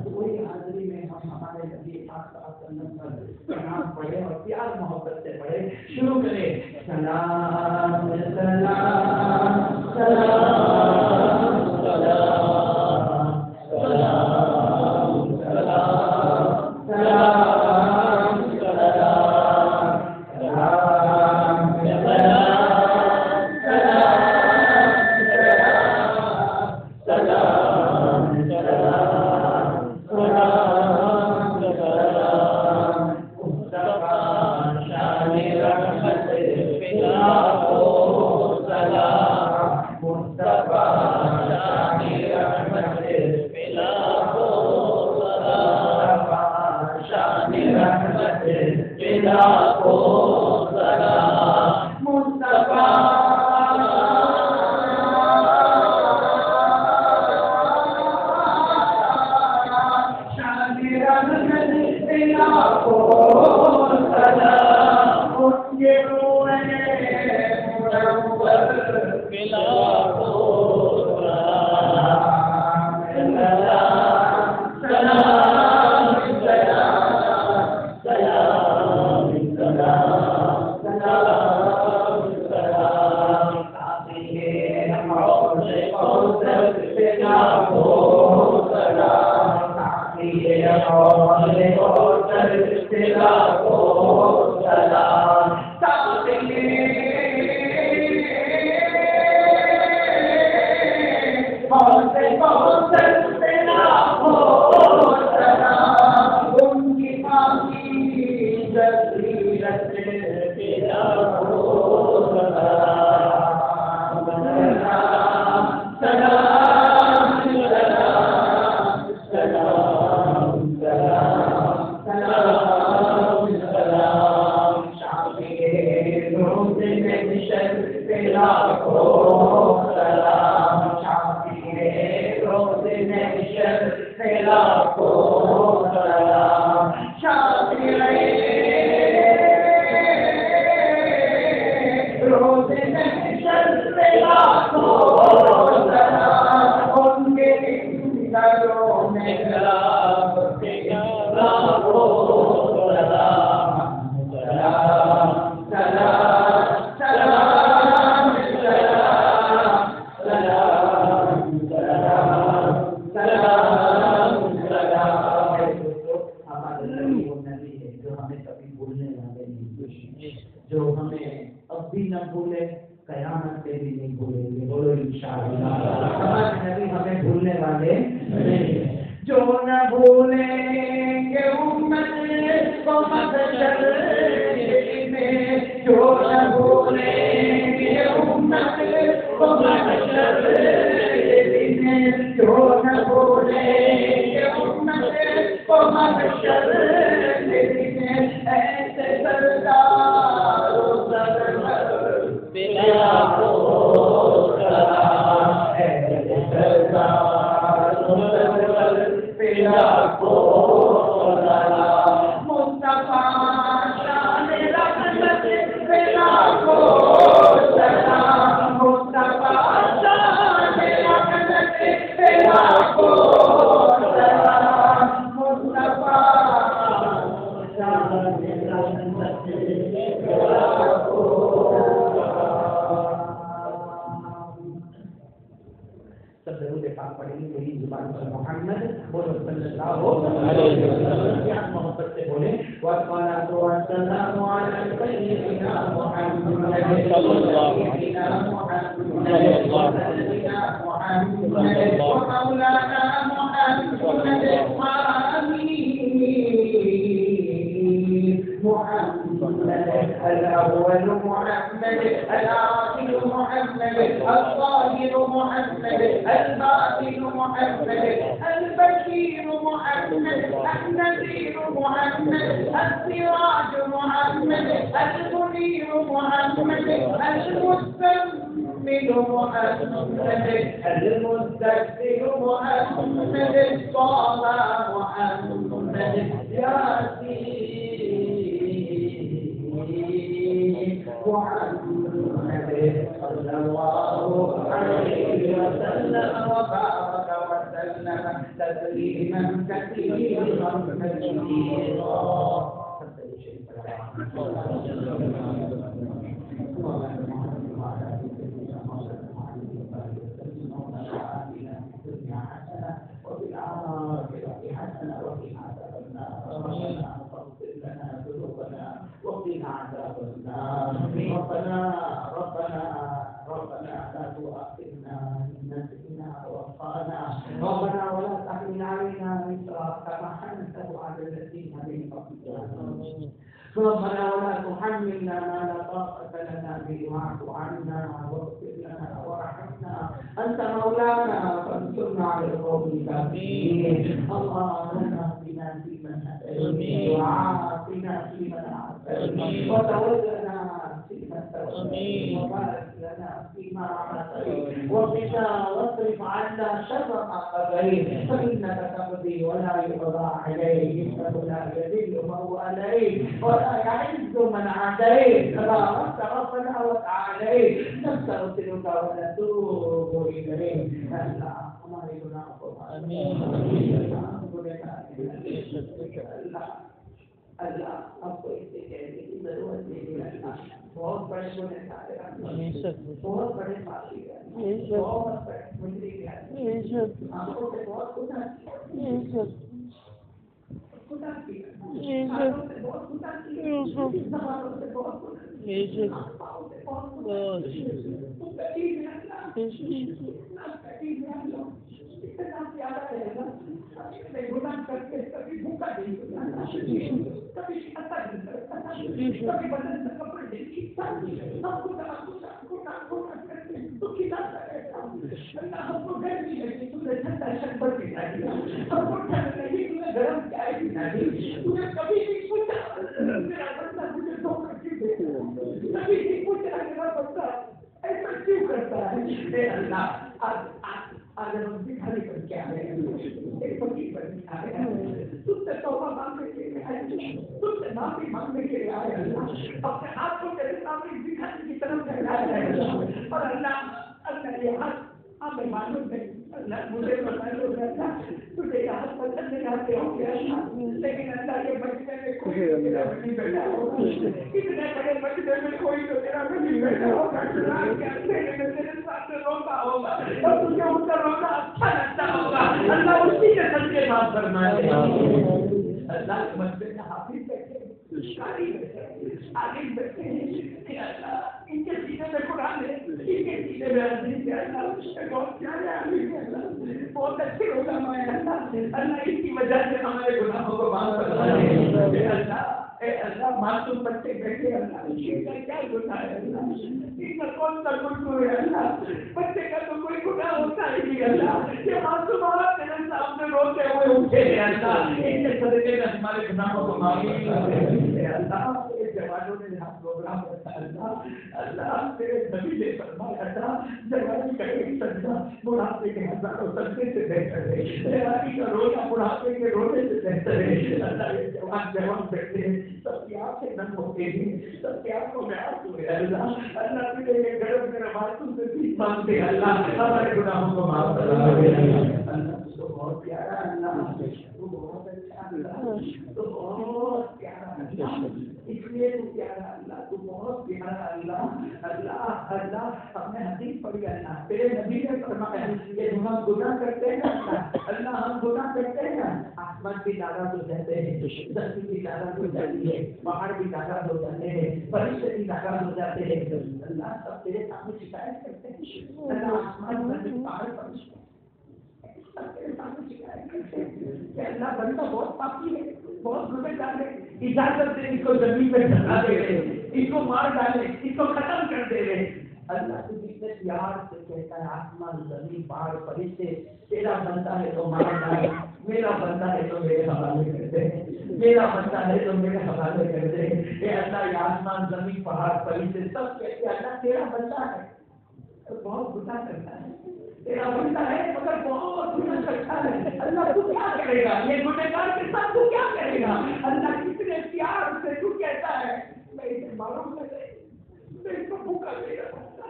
وہی حاضری میں ہم ہمارے نبی پاک صلی اللہ علیہ وسلم پر نام پڑھیں اور پیار محبت سے پڑھیں. شروع کریں. سلام سلام سلام سلام سلام سلام سلام الأول محمد الآخر محمد الظاهر محمد الباطن محمد البشير محمد النذير محمد السراج محمد المنير محمد المستمد محمد المستكبر محمد طه محمد ياسين محمد صلى الله عليه وسلم وبارك وسلم تسليما كثيرا كثيرا. وقنا عذاب النار. ربنا لا تؤاخذنا إن نسينا وأخطأنا ربنا ولا تحمل علينا إصرا كما حملته على الذين من قبلنا ربنا ولا تحملنا ما لا طاقة لنا به واعف عنا واغفر لنا وارحمنا أنت مولانا فانصرنا على القوم الكافرين. اللهم اهدنا فيمن هديت وعافنا فيمن عافيت وتولنا فيمن توليت وبارك لنا فيما أعطيت وقنا واصرف عنا شر ما قضيت فإنك تقضي ولا يقضى عليك إنه لا يذل من عليك ولا يعز من عاديت تباركت ربنا وتعاليت نستغفرك ونتوب إليك. ہمارے گناہوں کو اللہ آپ کو اس سے کہنے کی ضرورت نہیں ہے. بہت بڑے گنہگار ہیں، بہت بڑے پاپی ہیں، بہت بڑے مجرم ہیں، آنکھوں سے بہت گناہ کیا، خدا کیا، ہاتھوں سے بہت گناہ کیا، زبانوں سے بہت گناہ کیا، پاؤں سے بہت گناہ کیا. تو قریب ہے اللہ، اتنا قریب ہے اللہ، اتنا پیارا ہے اللہ. میں گناہ کر کے کبھی بھوکا نہیں ہوتا، کبھی اثر نہیں کرتا، کبھی بدن سے کپڑے نہیں کھینچتا، ہم گناہ کرتے تو کھلاتا رہتا. اللہ ہم کو گرمی لگی تو نے ٹھنڈا شربت پلا دیا، ہم کو ٹھنڈ لگی تو نے گرم چائے پلا دی. تو نے کبھی نہیں پوچھا میرا بندہ مجھے دھوکہ کیوں دیتا، کبھی نہیں پوچھا میرا بندہ ایسا کیوں کرتا ہے. اے اللہ آج ہم بھکاری بن کے آئے ہیں، ایک فقیر بن کے آئے ہیں، تم سے توبہ مانگنے کے لیے آئے ہیں، تم سے معافی مانگنے کے لیے آئے ہیں. اپنے ہاتھ کو تیرے سامنے بھکاری کی طرف پھیلائے ہیں اور اللہ یہ ہاتھ ہمیں معلوم نہیں، اللہ مجھے معلوم ہے تجھے یہ ہاتھ پسند نہیں آتے ہوں گے اللہ، لیکن اللہ یہ مجمع میں کوئی تیرا بنی بیٹھا ہوگا، اتنے بڑے مجمع میں کوئی تو تیرا بنی بیٹھا ہوگا، رات کے اندھیرے میں تیرے سامنے روتا ہوگا اور تجھے ان کا رونا اچھا لگتا ہوگا. اللہ اسی کے صدقے معاف فرمائے. اللہ کے مجمع میں حافظ بیٹھے ہیں، قاری بیٹھے ہیں، عالم بیٹھے ہیں. اللہ ان کے سینے میں قرآن ہے، ان کے سینے میں حدیث ہے. اللہ بہت پیارے عالم ہے، اللہ بہت اچھے علماء ہیں. اللہ ان کی وجہ سے ہمارے گناہوں کو معاف فرمائے. اے اللہ معصوم بچے بیٹھے اللہ، ان کا کیا گناہ ہے اللہ، ان کا کون سا گناہ ہے اللہ، بچے کا تو کوئی گناہ ہوتا ہی نہیں اللہ. یہ معصومات تیرے سامنے روتے ہوئے اٹھے ہیں اللہ، ان کے صدقے میں ہمارے گناہوں کو معاف فرمائے. اللہ جوانوں نے یہاں پروگرام رکھا اللہ، اللہ تیرے نبی نے فرمایا اللہ جوانی کا ایک سجدہ بڑھاپے کے ہزاروں سجدے سے بہتر ہے، جوانی کا رونا بڑھاپے کے رونے سے بہتر ہے. اللہ یہ جوان بیٹھے ہیں، سب کی آنکھیں نم ہوتے ہیں، سب کی آنکھوں میں آنسو ہے اللہ. اللہ تجھے یہ گرم گرم آنسو سے بھی مانگتے ہیں اللہ، ہمارے گناہوں کو معاف کرا دے. اللہ تو بہت پیارا اللہ، تو بہت اچھا اللہ، تو بہت پیارا اللہ، اس لیے تو پیارا اللہ، تو بہت پیارا اللہ. اللہ اللہ ہم نے حدیث پڑھی اللہ، تیرے نبی نے فرمایا کہ ہم گناہ کرتے ہیں اللہ ہم گناہ کرتے ہیں، آسمان بھی ناراض ہو جاتے ہیں، زمین بھی ناراض ہو جاتی ہے، پہاڑ بھی ناراض ہو جاتے ہیں، فرشتے بھی ناراض ہو جاتے ہیں. اللہ سب تیرے سامنے شکایت کرتے ہیں. اللہ آسمان زمین پہاڑ فرشتے کہ اللہ بندہ بہت پاپی ہے، بہت گنہگار ہے، اجازت دے اس کو زمین میں چلا دے. اس کو مار ڈالے، اس کو ختم کر دے رہے. اللہ تجھے پیار سے کہتا ہے آسمان زمین پہاڑ فرشتے تیرا بندہ ہے تو مار ڈال، میرا بندہ ہے تو میرے حوالے کر دے، میرا بندہ ہے تو میرے حوالے کر دے. اے اللہ یہ آسمان زمین پہاڑ فرشتے سب کہتے ہیں اللہ تیرا بندہ ہے بہت گناہ کرتا ہے، تیرا بندہ ہے مگر بہت گناہ کرتا ہے. اللہ تو کیا کرے گا، یہ گنہگار کے ساتھ تو کیا کرے گا. اللہ کتنے پیار سے تو کہتا ہے میں اسے معلوم کر دے، میں اس کو بھوکا نہیں رکھوں گا،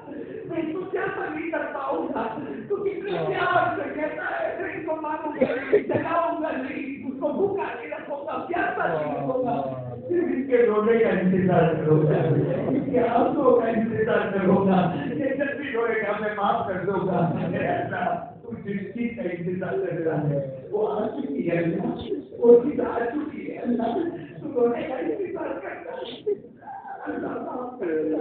میں اس کو کیسا نہیں کر پاؤں گا. تو کتنے پیار سے کہتا ہے میں اس کو معلوم کر دے، جلاؤں گا نہیں، اس کو بھوکا نہیں رکھوں گا، پیاسا نہیں رکھوں گا. صرف اس کے رونے کا انتظار کرو گا، اس کے آنسوں کا انتظار کرو گا. یہ جب بھی روئے گا میں معاف کر دوں گا. اے اللہ تو جس چیز کا انتظار کر رہا ہے وہ آ چکی ہے اللہ، وہ چیز آ چکی ہے اللہ. تو رونے کا انتظار کرتا ہے اللہ. معاف کر دے،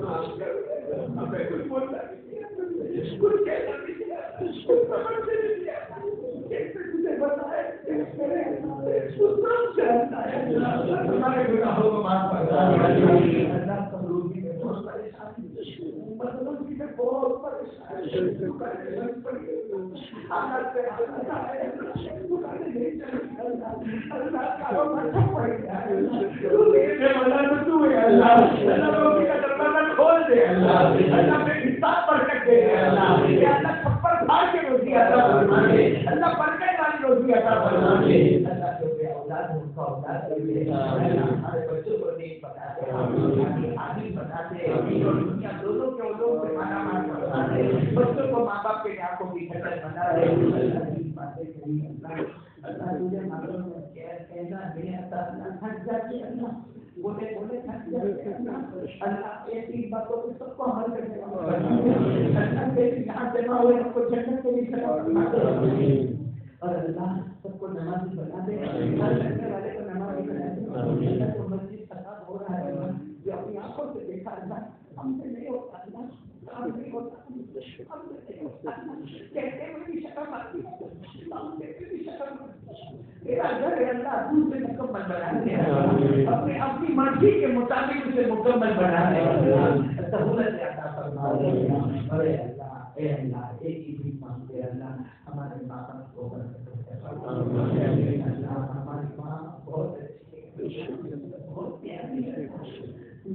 معاف کر دے. ہمیں کچھ بولنا نہیں ہے، کچھ کہنا نہیں ہے، کچھ سمجھنے نہیں ہے. کیسے تجھے بتائے کیسے کرے تو سب چاہتا ہے اللہ. ہمارے گناہوں کو معاف فرما دے اللہ. سمروزی میں بہت پریشانی، مسلوزی میں بہت پریشانی، دکانیں پڑی حالت سے حالت آئے، دکانیں نہیں چلتی اللہ. اللہ کاروبار سب پڑ گیا ہے تو میرے والا تو تو ہے اللہ. اللہ روزی کا دروازہ کھول دے اللہ. اللہ میں حساب پر کر دے اللہ. اللہ چھپر کھا کے روزی عطا فرما دے اللہ. برکت والی روزی عطا فرما دے اللہ. جو بے اولاد ان کا اولاد دے اللہ. ہمارے بچوں کو نیک بنا دے، عادل بنا دے، دین اور دنیا دونوں کے علوم سے مالا مال بنا دے. بچوں کو ماں باپ کے آنکھوں کی ٹھنڈک بنا دے اللہ. کی باتیں کہی اللہ. اللہ تجھے معلوم ہے کہنا نہیں آتا اللہ. تھک جاتی اللہ، بولے بولے تھک جاتے اللہ. اللہ ایسی باتوں کو سب کو عمل کرنے والا بنا دے اللہ. تیری یہاں جمع ہوئے ان کو جنت کے لیے بنا دے اور اللہ سب کو نمازی بنا دے. ہر کرنے والے کو نمازی بنا دے اللہ. جو مسجد فساد ہو رہا ہے اللہ، جو اپنی آنکھوں سے دیکھا اللہ، ہم سے نہیں ہوتا اللہ، ہم نہیں ہوتا، ہم سے نہیں ہوتا اللہ. کہتے ہوئے بھی شرم آتی ہے، ہم کہتے بھی شرم آتی ہے. تیرا گھر ہے اللہ، تو سے مکمل بنا دے اپنے اپنی مرضی کے مطابق اسے مکمل بنا دے اللہ. سہولت عطا فرما دے اللہ. اے اللہ ایک ہی چیز مانگتے اللہ، ہمارے ماں باپ کو اللہ. ہماری ماں بہت اچھی ہے، بہت پیاری ہے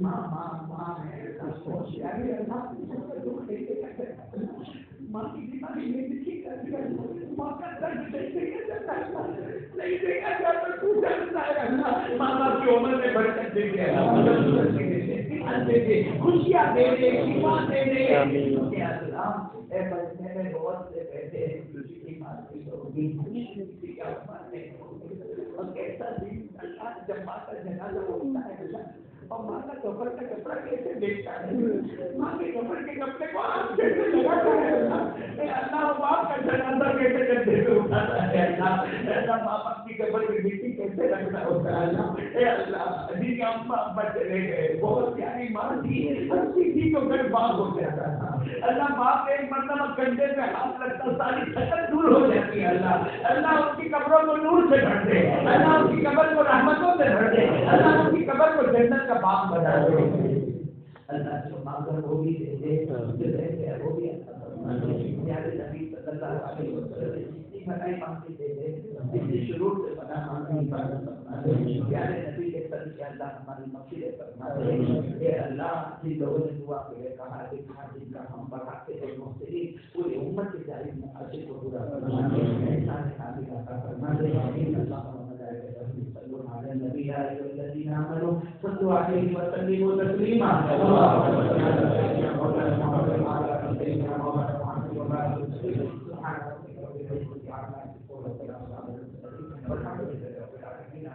ماں. ماں ہے بہت پیاری اللہ. ماں کی بیماری نہیں ٹھیک کر دیا، ماں کا درد نہیں دیکھا جاتا تو جانتا ہے اللہ. ماں باپ کی عمر میں برکت دے دے اللہ، خوشیاں دے دے، شفا دے دے اللہ. اے بچے میں بہت سے بیٹھے اور کیسا دن اللہ جب ماں کا جنازہ ہوتا ہے اللہ، اور ماں کا کپڑ کا کپڑا کیسے دیکھتا ہے، ماں کے کپڑ کے کپڑے کو آپ کیسے لگاتا ہے اللہ. اے اللہ باپ کا جنازہ کیسے کندھے پہ اٹھاتا ہے اللہ. اللہ ماں باپ کی کپڑ کی مٹی کیسے رکھتا ہوتا ہے اللہ. اے اللہ جی کے اماں ابا چلے گئے، بہت پیاری ماں تھی، ہنسی تھی تو گھر باغ ہو جاتا تھا اللہ. باپ ایک مرتبہ کندھے پہ ہاتھ رکھتا ساری تھکن دور ہو جاتی ہے اللہ. اللہ اس کی قبروں کو نور سے بھر دے اللہ، اس کی قبر کو رحمتوں سے بھر دے اللہ، اس کی قبر کو جنت کا باغ بنا دے اللہ. جو مانگر وہ بھی دے دے، جو رہتے ہیں وہ بھی پیارے نبی صلی اللہ علیہ وسلم جتنی بنائی مانگی دے دے، جتنی شروع سے بنا مانگی پیارے نبی کے صدقے اللہ ہماری مغفرت فرما دے. اے اللہ جن لوگوں نے دعا کے لیے کہا کہ جن کا ہم بڑھاتے ہیں مختلف پوری امت کے جاری میں عاشق کو پورا فرما دے، احسان کامل عطا فرما دے. اللہ صلوا على النبي يا ايها الذين امنوا صلوا عليه وسلموا تسليما. اللهم صل على سيدنا محمد وعلى سيدنا محمد وبارك وسلم. سبحان ربك رب العزة عما يصفون وسلام على المرسلين والحمد لله رب العالمين.